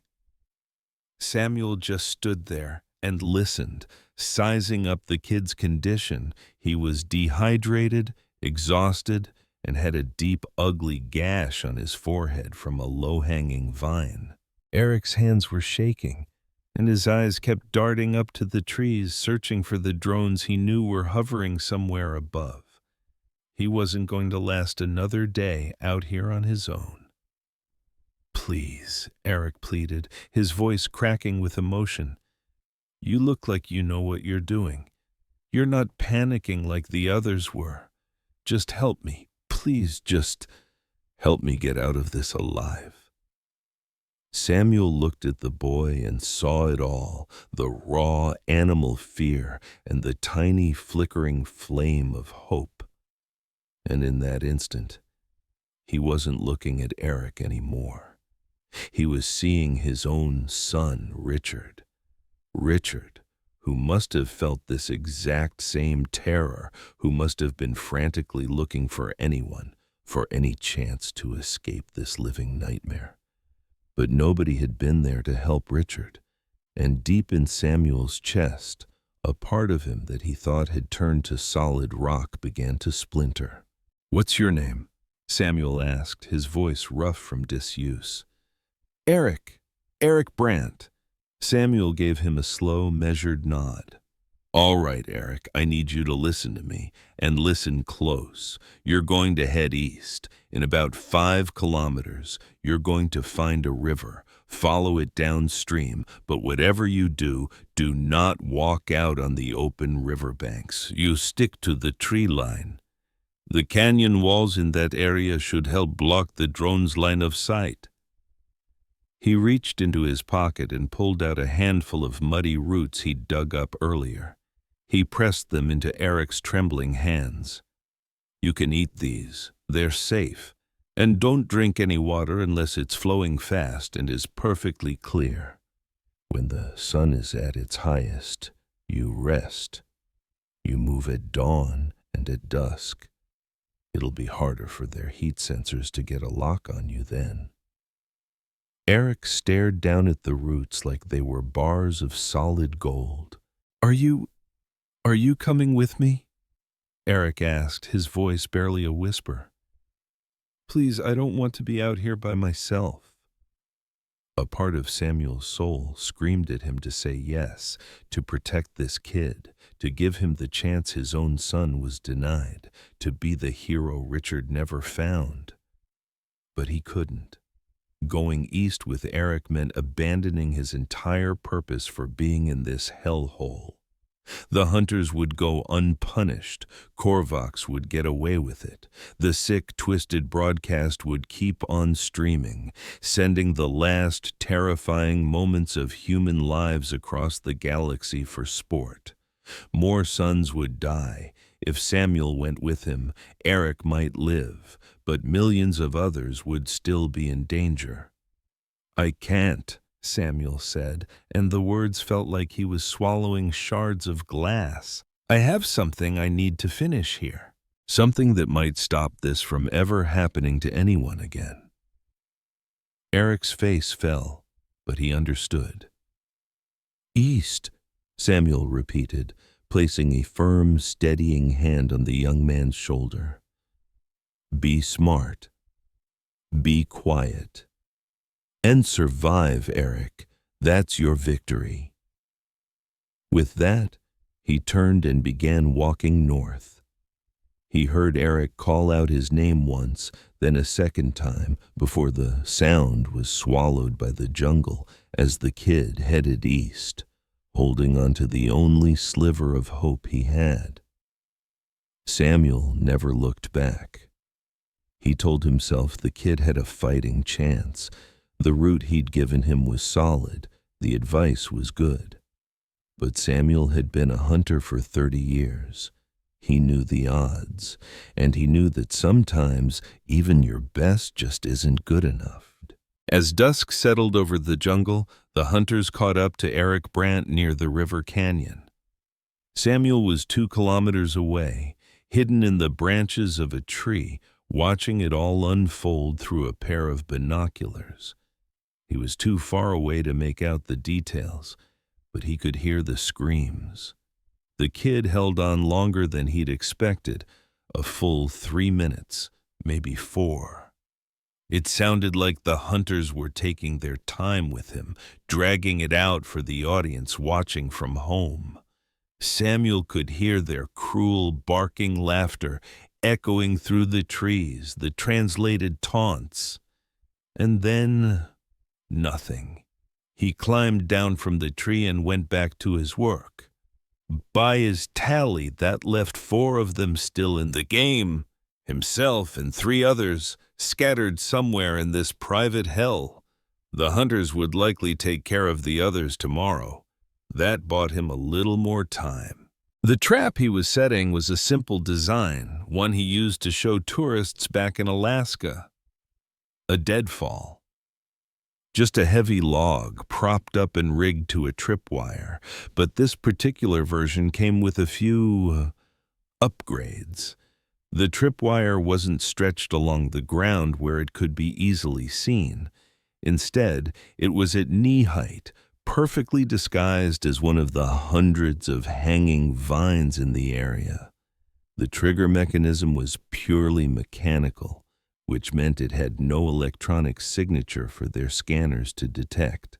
Samuel just stood there and listened, sizing up the kid's condition. He was dehydrated, exhausted, and had a deep, ugly gash on his forehead from a low-hanging vine. Eric's hands were shaking, and his eyes kept darting up to the trees, searching for the drones he knew were hovering somewhere above. He wasn't going to last another day out here on his own. "Please," Eric pleaded, his voice cracking with emotion. "You look like you know what you're doing. You're not panicking like the others were. Just help me. Please, just help me get out of this alive." Samuel looked at the boy and saw it all, the raw animal fear and the tiny flickering flame of hope. And in that instant, he wasn't looking at Eric anymore. He was seeing his own son, Richard. Richard, who must have felt this exact same terror, who must have been frantically looking for anyone, for any chance to escape this living nightmare. But nobody had been there to help Richard, and deep in Samuel's chest, a part of him that he thought had turned to solid rock began to splinter. "What's your name?" Samuel asked, his voice rough from disuse. "Eric Brandt." Samuel gave him a slow, measured nod. "All right, Eric, I need you to listen to me, and listen close. You're going to head east. In about 5 kilometers, you're going to find a river. Follow it downstream, but whatever you do, do not walk out on the open riverbanks. You stick to the tree line. The canyon walls in that area should help block the drone's line of sight." He reached into his pocket and pulled out a handful of muddy roots he'd dug up earlier. He pressed them into Eric's trembling hands. "You can eat these. They're safe. And don't drink any water unless it's flowing fast and is perfectly clear. When the sun is at its highest, you rest. You move at dawn and at dusk. It'll be harder for their heat sensors to get a lock on you then." Eric stared down at the roots like they were bars of solid gold. Are you coming with me?" Eric asked, his voice barely a whisper. "Please, I don't want to be out here by myself." A part of Samuel's soul screamed at him to say yes, to protect this kid, to give him the chance his own son was denied, to be the hero Richard never found. But he couldn't. Going east with Eric meant abandoning his entire purpose for being in this hellhole. The hunters would go unpunished. Korvax would get away with it. The sick, twisted broadcast would keep on streaming, sending the last terrifying moments of human lives across the galaxy for sport. More sons would die. If Samuel went with him, Eric might live, but millions of others would still be in danger. "I can't," Samuel said, and the words felt like he was swallowing shards of glass. "I have something I need to finish here. Something that might stop this from ever happening to anyone again." Eric's face fell, but he understood. "East," Samuel repeated, placing a firm, steadying hand on the young man's shoulder. Be smart. Be quiet. And survive, Eric. That's your victory." With that, he turned and began walking north. He heard Eric call out his name once, then a second time, before the sound was swallowed by the jungle as the kid headed east, holding on to the only sliver of hope he had. Samuel never looked back. He told himself the kid had a fighting chance. The route he'd given him was solid, the advice was good. But Samuel had been a hunter for 30 years. He knew the odds, and he knew that sometimes even your best just isn't good enough. As dusk settled over the jungle, the hunters caught up to Eric Brandt near the river canyon. Samuel was 2 kilometers away, hidden in the branches of a tree, watching it all unfold through a pair of binoculars. He was too far away to make out the details, but he could hear the screams. The kid held on longer than he'd expected, a full 3 minutes, maybe 4. It sounded like the hunters were taking their time with him, dragging it out for the audience watching from home. Samuel could hear their cruel, barking laughter echoing through the trees, the translated taunts. And then, nothing. He climbed down from the tree and went back to his work. By his tally, that left 4 of them still in the game, himself and 3 others scattered somewhere in this private hell. The hunters would likely take care of the others tomorrow. That bought him a little more time. The trap he was setting was a simple design, one he used to show tourists back in Alaska. A deadfall. Just a heavy log propped up and rigged to a tripwire, but this particular version came with a few upgrades. The tripwire wasn't stretched along the ground where it could be easily seen. Instead, it was at knee height, perfectly disguised as one of the hundreds of hanging vines in the area. The trigger mechanism was purely mechanical, which meant it had no electronic signature for their scanners to detect.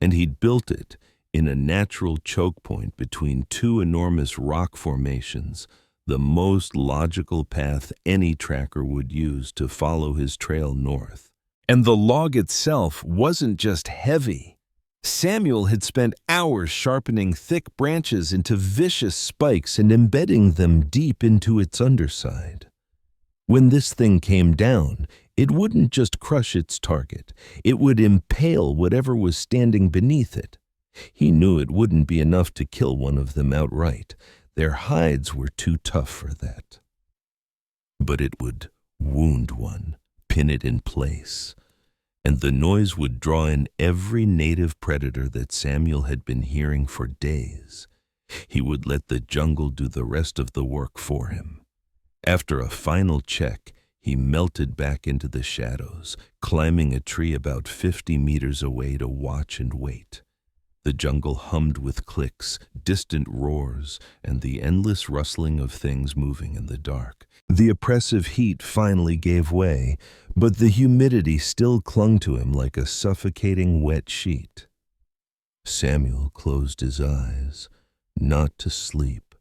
And he'd built it in a natural choke point between 2 enormous rock formations, the most logical path any tracker would use to follow his trail north. And the log itself wasn't just heavy. Samuel had spent hours sharpening thick branches into vicious spikes and embedding them deep into its underside. When this thing came down, it wouldn't just crush its target, it would impale whatever was standing beneath it. He knew it wouldn't be enough to kill one of them outright. Their hides were too tough for that. But it would wound one, pin it in place, and the noise would draw in every native predator that Samuel had been hearing for days. He would let the jungle do the rest of the work for him. After a final check, he melted back into the shadows, climbing a tree about 50 meters away to watch and wait. The jungle hummed with clicks, distant roars, and the endless rustling of things moving in the dark. The oppressive heat finally gave way, but the humidity still clung to him like a suffocating wet sheet. Samuel closed his eyes, not to sleep,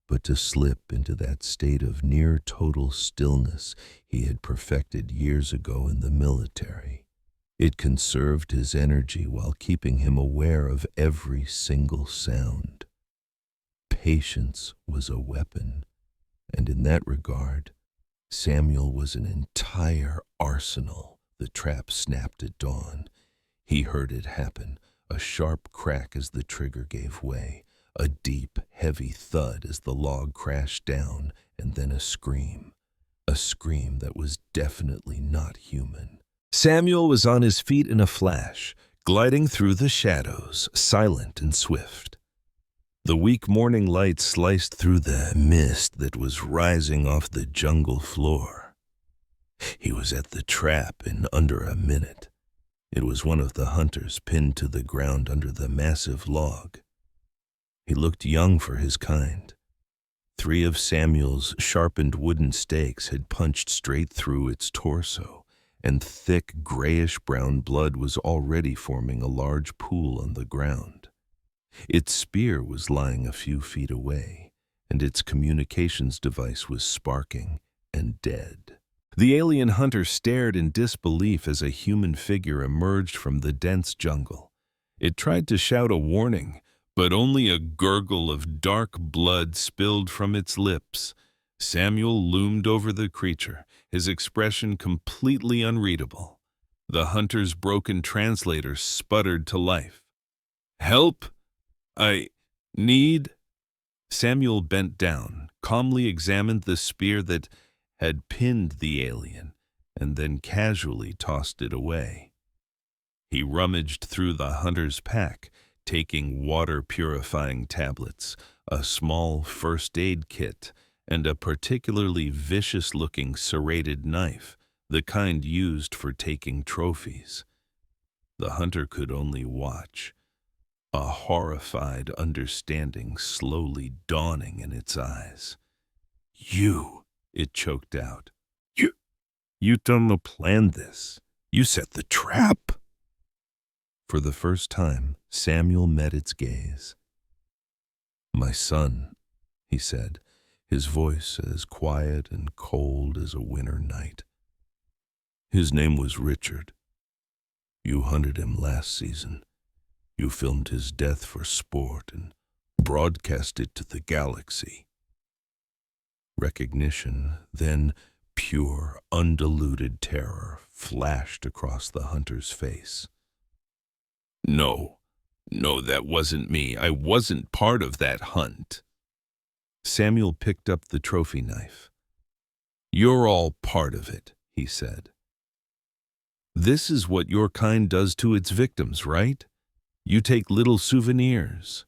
but to slip into that state of near total stillness he had perfected years ago in the military. It conserved his energy while keeping him aware of every single sound. Patience was a weapon, and in that regard, Samuel was an entire arsenal. The trap snapped at dawn. He heard it happen, a sharp crack as the trigger gave way, a deep, heavy thud as the log crashed down, and then a scream that was definitely not human. Samuel was on his feet in a flash, gliding through the shadows, silent and swift. The weak morning light sliced through the mist that was rising off the jungle floor. He was at the trap in under a minute. It was one of the hunters pinned to the ground under the massive log. He looked young for his kind. 3 of Samuel's sharpened wooden stakes had punched straight through its torso, and thick grayish-brown blood was already forming a large pool on the ground. Its spear was lying a few feet away, and its communications device was sparking and dead. The alien hunter stared in disbelief as a human figure emerged from the dense jungle. It tried to shout a warning, but only a gurgle of dark blood spilled from its lips. Samuel loomed over the creature, his expression completely unreadable. The hunter's broken translator sputtered to life. "Help! I need..." Samuel bent down, calmly examined the spear that had pinned the alien, and then casually tossed it away. He rummaged through the hunter's pack, taking water-purifying tablets, a small first aid kit, and a particularly vicious-looking serrated knife, the kind used for taking trophies. The hunter could only watch, a horrified understanding slowly dawning in its eyes. "You," it choked out. You don't plan this. You set the trap." For the first time, Samuel met its gaze. "My son," he said, his voice as quiet and cold as a winter night. "His name was Richard. You hunted him last season. You filmed his death for sport and broadcast it to the galaxy." Recognition, then pure, undiluted terror flashed across the hunter's face. No, that wasn't me. I wasn't part of that hunt." Samuel picked up the trophy knife. "You're all part of it," he said. "This is what your kind does to its victims, right? You take little souvenirs."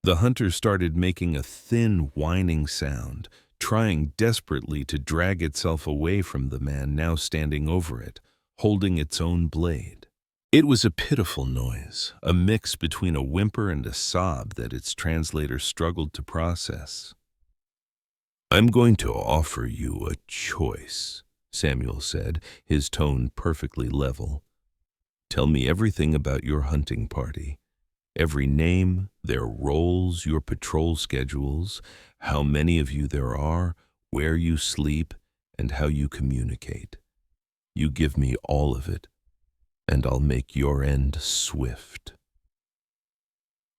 The hunter started making a thin, whining sound, trying desperately to drag itself away from the man now standing over it, holding its own blade. It was a pitiful noise, a mix between a whimper and a sob that its translator struggled to process. "I'm going to offer you a choice," Samuel said, his tone perfectly level. "Tell me everything about your hunting party. Every name, their roles, your patrol schedules, how many of you there are, where you sleep, and how you communicate. You give me all of it, and I'll make your end swift."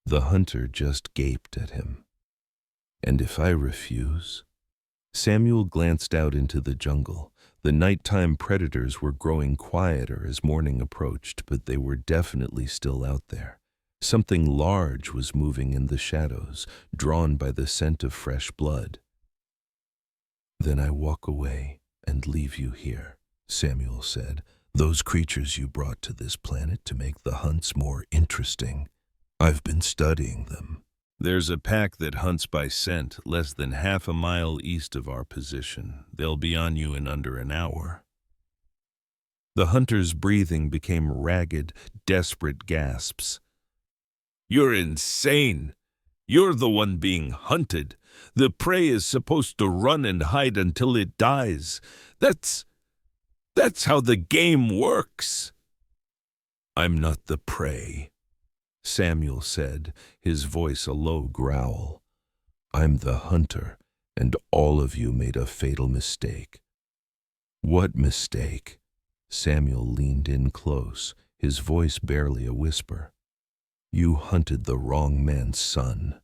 The hunter just gaped at him. "And if I refuse?" Samuel glanced out into the jungle. The nighttime predators were growing quieter as morning approached, but they were definitely still out there. Something large was moving in the shadows, drawn by the scent of fresh blood. "Then I walk away and leave you here," Samuel said. "Those creatures you brought to this planet to make the hunts more interesting. I've been studying them. There's a pack that hunts by scent less than half a mile east of our position. They'll be on you in under an hour." The hunter's breathing became ragged, desperate gasps. "You're insane. You're the one being hunted. The prey is supposed to run and hide until it dies. That's how the game works." "I'm not the prey," Samuel said, his voice a low growl. "I'm the hunter, and all of you made a fatal mistake." "What mistake?" Samuel leaned in close, his voice barely a whisper. "You hunted the wrong man's son."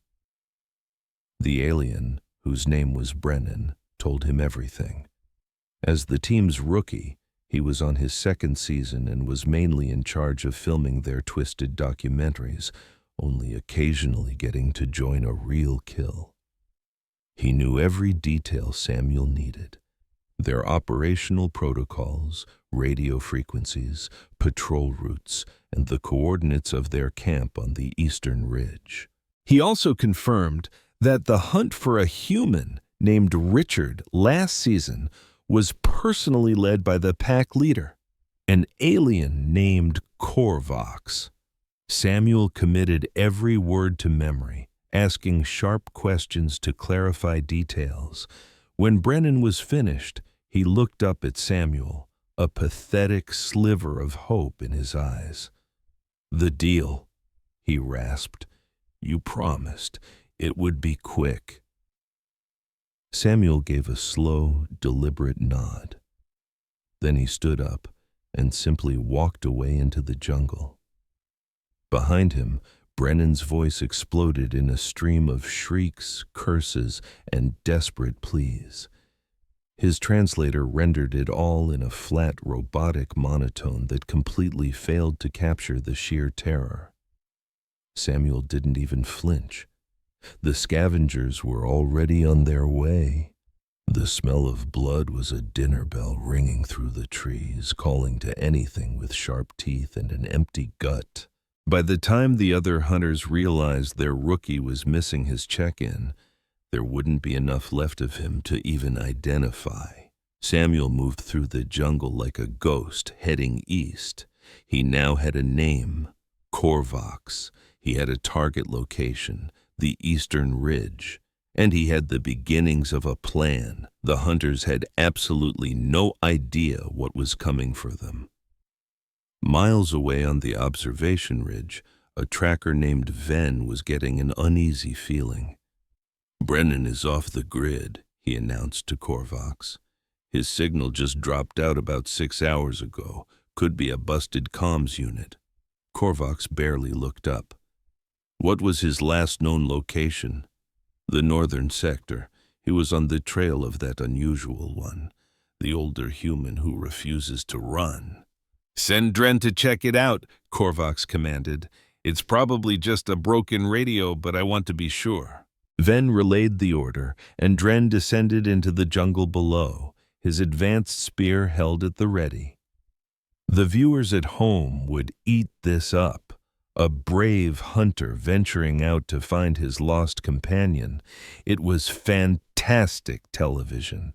The alien, whose name was Brennan, told him everything. As the team's rookie, he was on his second season and was mainly in charge of filming their twisted documentaries, only occasionally getting to join a real kill. He knew every detail Samuel needed: their operational protocols, radio frequencies, patrol routes, and the coordinates of their camp on the eastern ridge. He also confirmed that the hunt for a human named Richard last season was personally led by the pack leader, an alien named Korvox. Samuel committed every word to memory, asking sharp questions to clarify details. When Brennan was finished, he looked up at Samuel, a pathetic sliver of hope in his eyes. "The deal," he rasped. "You promised it would be quick." Samuel gave a slow, deliberate nod. Then he stood up and simply walked away into the jungle. Behind him, Brennan's voice exploded in a stream of shrieks, curses, and desperate pleas. His translator rendered it all in a flat, robotic monotone that completely failed to capture the sheer terror. Samuel didn't even flinch. The scavengers were already on their way. The smell of blood was a dinner bell ringing through the trees, calling to anything with sharp teeth and an empty gut. By the time the other hunters realized their rookie was missing his check-in, there wouldn't be enough left of him to even identify. Samuel moved through the jungle like a ghost, heading east. He now had a name, Korvax. He had a target location, the Eastern Ridge. And he had the beginnings of a plan. The hunters had absolutely no idea what was coming for them. Miles away on the observation ridge, a tracker named Ven was getting an uneasy feeling. "Brennan is off the grid," he announced to Korvax. "His signal just dropped out about 6 hours ago. Could be a busted comms unit." Korvax barely looked up. "What was his last known location?" "The northern sector. He was on the trail of that unusual one, the older human who refuses to run." "Send Dren to check it out," Korvax commanded. "It's probably just a broken radio, but I want to be sure." Ven relayed the order, and Dren descended into the jungle below, his advanced spear held at the ready. The viewers at home would eat this up. A brave hunter venturing out to find his lost companion. It was fantastic television.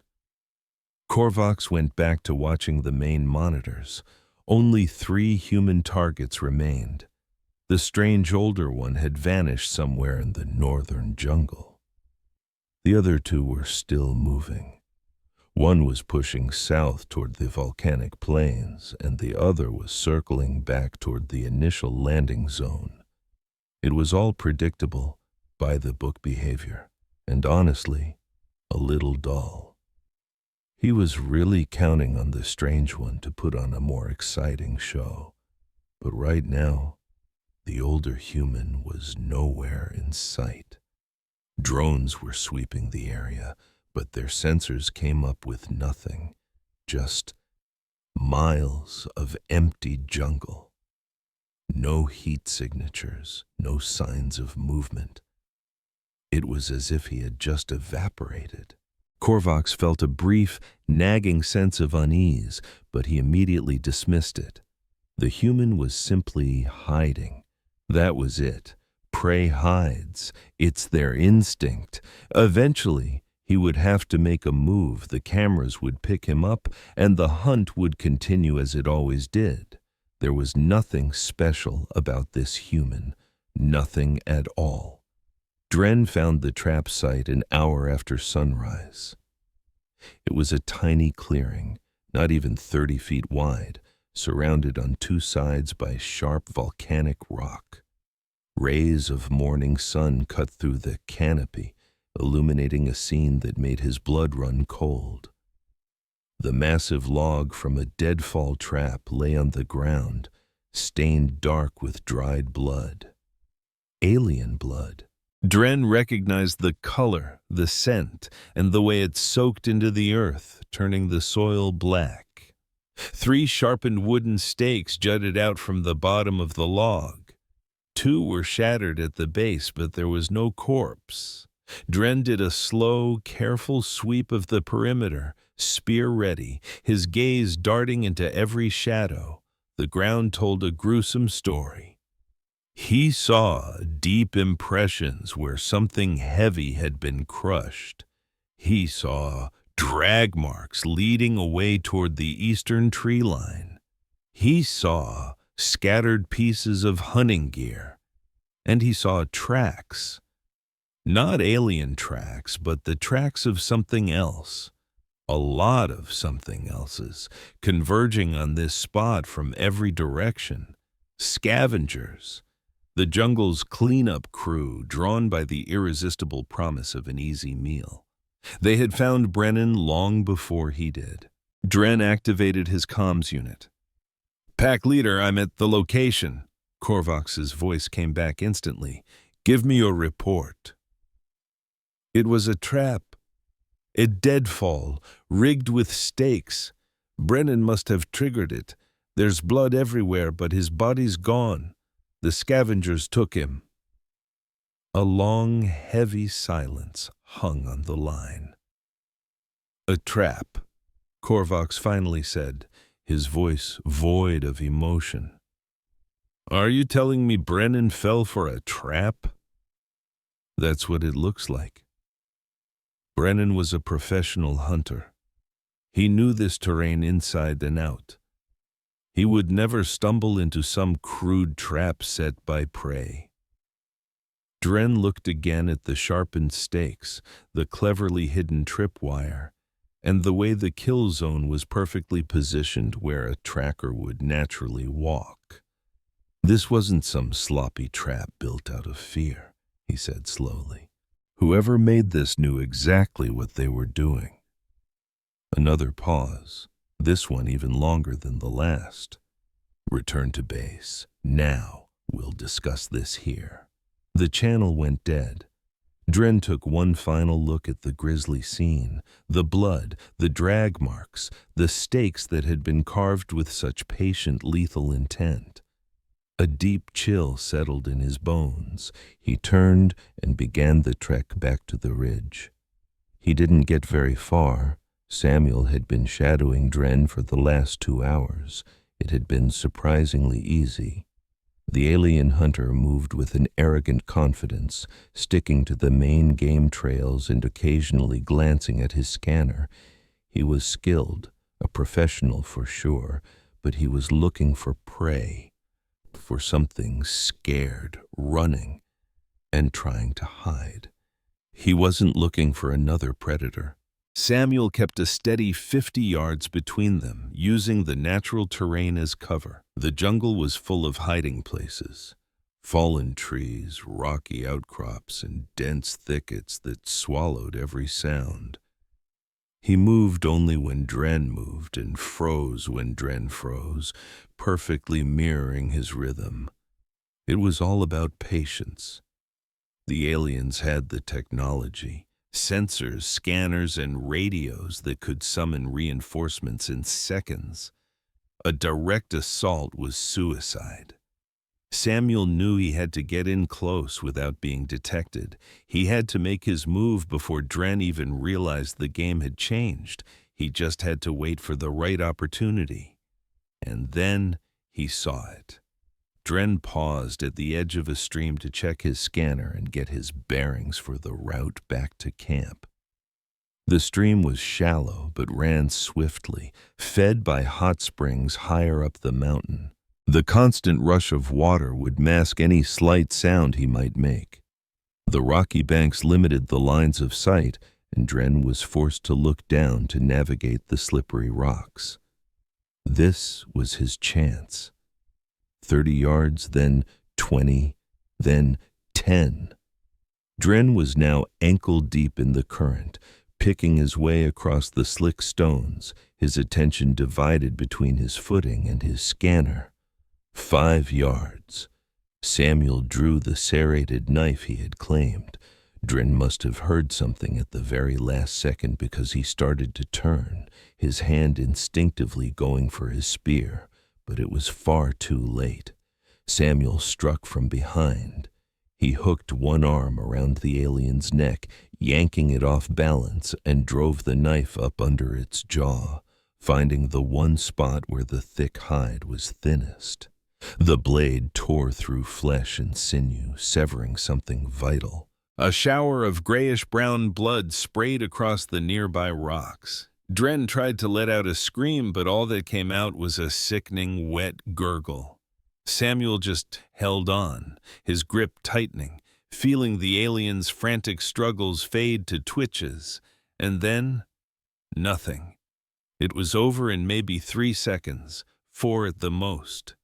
Korvax went back to watching the main monitors. Only 3 human targets remained. The strange older one had vanished somewhere in the northern jungle. The other 2 were still moving. One was pushing south toward the volcanic plains, and the other was circling back toward the initial landing zone. It was all predictable, by-the-book behavior, and honestly, a little dull. He was really counting on the strange one to put on a more exciting show. But right now, the older human was nowhere in sight. Drones were sweeping the area, but their sensors came up with nothing, just miles of empty jungle. No heat signatures, no signs of movement. It was as if he had just evaporated. Korvax felt a brief, nagging sense of unease, but he immediately dismissed it. The human was simply hiding. That was it. Prey hides. It's their instinct. Eventually, he would have to make a move, the cameras would pick him up, and the hunt would continue as it always did. There was nothing special about this human, nothing at all. Dren found the trap site an hour after sunrise. It was a tiny clearing, not even 30 feet wide, surrounded on 2 sides by sharp volcanic rock. Rays of morning sun cut through the canopy, illuminating a scene that made his blood run cold. The massive log from a deadfall trap lay on the ground, stained dark with dried blood. Alien blood. Dren recognized the color, the scent, and the way it soaked into the earth, turning the soil black. 3 sharpened wooden stakes jutted out from the bottom of the log. 2 were shattered at the base, but there was no corpse. Dren did a slow, careful sweep of the perimeter, spear ready, his gaze darting into every shadow. The ground told a gruesome story. He saw deep impressions where something heavy had been crushed. He saw drag marks leading away toward the eastern tree line. He saw scattered pieces of hunting gear. And he saw tracks. Not alien tracks, but the tracks of something else. A lot of something else's, converging on this spot from every direction. Scavengers. The jungle's cleanup crew, drawn by the irresistible promise of an easy meal. They had found Brennan long before he did. Dren activated his comms unit. "Pack leader, I'm at the location." Korvax's voice came back instantly. "Give me your report." It was a trap. A deadfall, rigged with stakes. Brennan must have triggered it. There's blood everywhere, but his body's gone. The scavengers took him. A long, heavy silence hung on the line. "A trap," Korvax finally said, his voice void of emotion. "Are you telling me Brennan fell for a trap?" "That's what it looks like." Brennan was a professional hunter. He knew this terrain inside and out. He would never stumble into some crude trap set by prey. Dren looked again at the sharpened stakes, the cleverly hidden tripwire, and the way the kill zone was perfectly positioned where a tracker would naturally walk. "This wasn't some sloppy trap built out of fear," he said slowly. "Whoever made this knew exactly what they were doing." Another pause, this one even longer than the last. "Return to base. Now we'll discuss this here." The channel went dead. Dren took one final look at the grisly scene, the blood, the drag marks, the stakes that had been carved with such patient, lethal intent. A deep chill settled in his bones. He turned and began the trek back to the ridge. He didn't get very far. Samuel had been shadowing Dren for the last 2 hours. It had been surprisingly easy. The alien hunter moved with an arrogant confidence, sticking to the main game trails and occasionally glancing at his scanner. He was skilled, a professional for sure, but he was looking for prey, for something scared, running, and trying to hide. He wasn't looking for another predator. Samuel kept a steady 50 yards between them, using the natural terrain as cover. The jungle was full of hiding places, fallen trees, rocky outcrops, and dense thickets that swallowed every sound. He moved only when Dren moved and froze when Dren froze, perfectly mirroring his rhythm. It was all about patience. The aliens had the technology. Sensors, scanners, and radios that could summon reinforcements in seconds. A direct assault was suicide. Samuel knew he had to get in close without being detected. He had to make his move before Dren even realized the game had changed. He just had to wait for the right opportunity. And then he saw it. Dren paused at the edge of a stream to check his scanner and get his bearings for the route back to camp. The stream was shallow but ran swiftly, fed by hot springs higher up the mountain. The constant rush of water would mask any slight sound he might make. The rocky banks limited the lines of sight, and Dren was forced to look down to navigate the slippery rocks. This was his chance. 30 yards, then 20, then 10. Dren was now ankle-deep in the current, picking his way across the slick stones, his attention divided between his footing and his scanner. 5 yards. Samuel drew the serrated knife he had claimed. Dren must have heard something at the very last second because he started to turn, his hand instinctively going for his spear. But it was far too late. Samuel struck from behind. He hooked one arm around the alien's neck, yanking it off balance, and drove the knife up under its jaw, finding the one spot where the thick hide was thinnest. The blade tore through flesh and sinew, severing something vital. A shower of grayish-brown blood sprayed across the nearby rocks. Dren tried to let out a scream, but all that came out was a sickening, wet gurgle. Samuel just held on, his grip tightening, feeling the alien's frantic struggles fade to twitches, and then nothing. It was over in maybe 3 seconds, 4 at the most.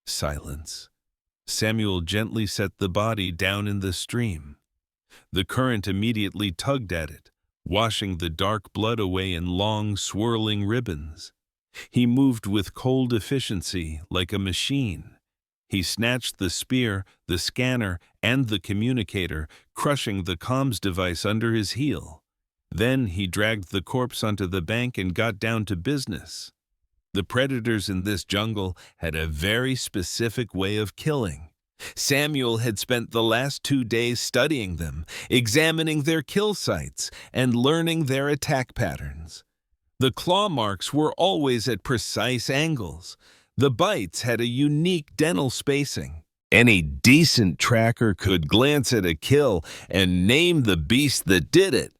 Silence. Samuel gently set the body down in the stream. The current immediately tugged at it, washing the dark blood away in long, swirling ribbons. He moved with cold efficiency, like a machine. He snatched the spear, the scanner, and the communicator, crushing the comms device under his heel. Then he dragged the corpse onto the bank and got down to business. The predators in this jungle had a very specific way of killing. Samuel had spent the last 2 days studying them, examining their kill sites, and learning their attack patterns. The claw marks were always at precise angles. The bites had a unique dental spacing. Any decent tracker could glance at a kill and name the beast that did it.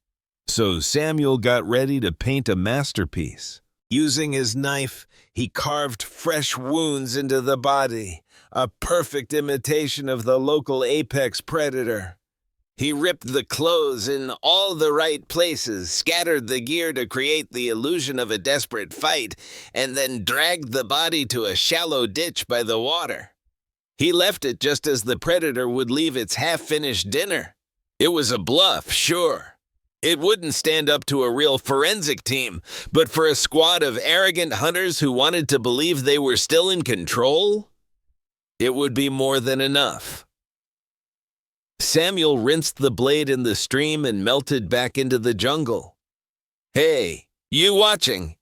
So Samuel got ready to paint a masterpiece. Using his knife, he carved fresh wounds into the body, a perfect imitation of the local apex predator. He ripped the clothes in all the right places, scattered the gear to create the illusion of a desperate fight, and then dragged the body to a shallow ditch by the water. He left it just as the predator would leave its half-finished dinner. It was a bluff, sure. It wouldn't stand up to a real forensic team, but for a squad of arrogant hunters who wanted to believe they were still in control, it would be more than enough. Samuel rinsed the blade in the stream and melted back into the jungle. Hey, you watching?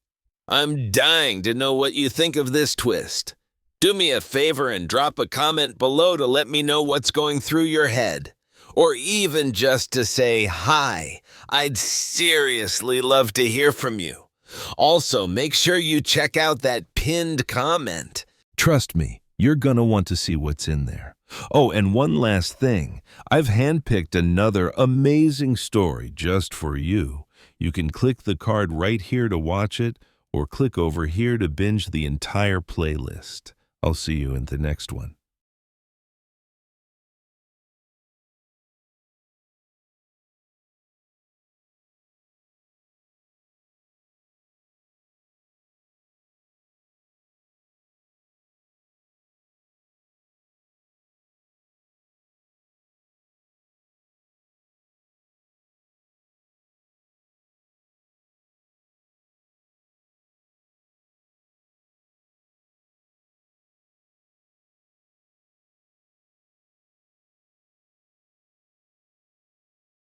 I'm dying to know what you think of this twist. Do me a favor and drop a comment below to let me know what's going through your head. Or even just to say hi. I'd seriously love to hear from you. Also, make sure you check out that pinned comment. Trust me, you're gonna want to see what's in there. Oh, and one last thing. I've handpicked another amazing story just for you. You can click the card right here to watch it, or click over here to binge the entire playlist. I'll see you in the next one.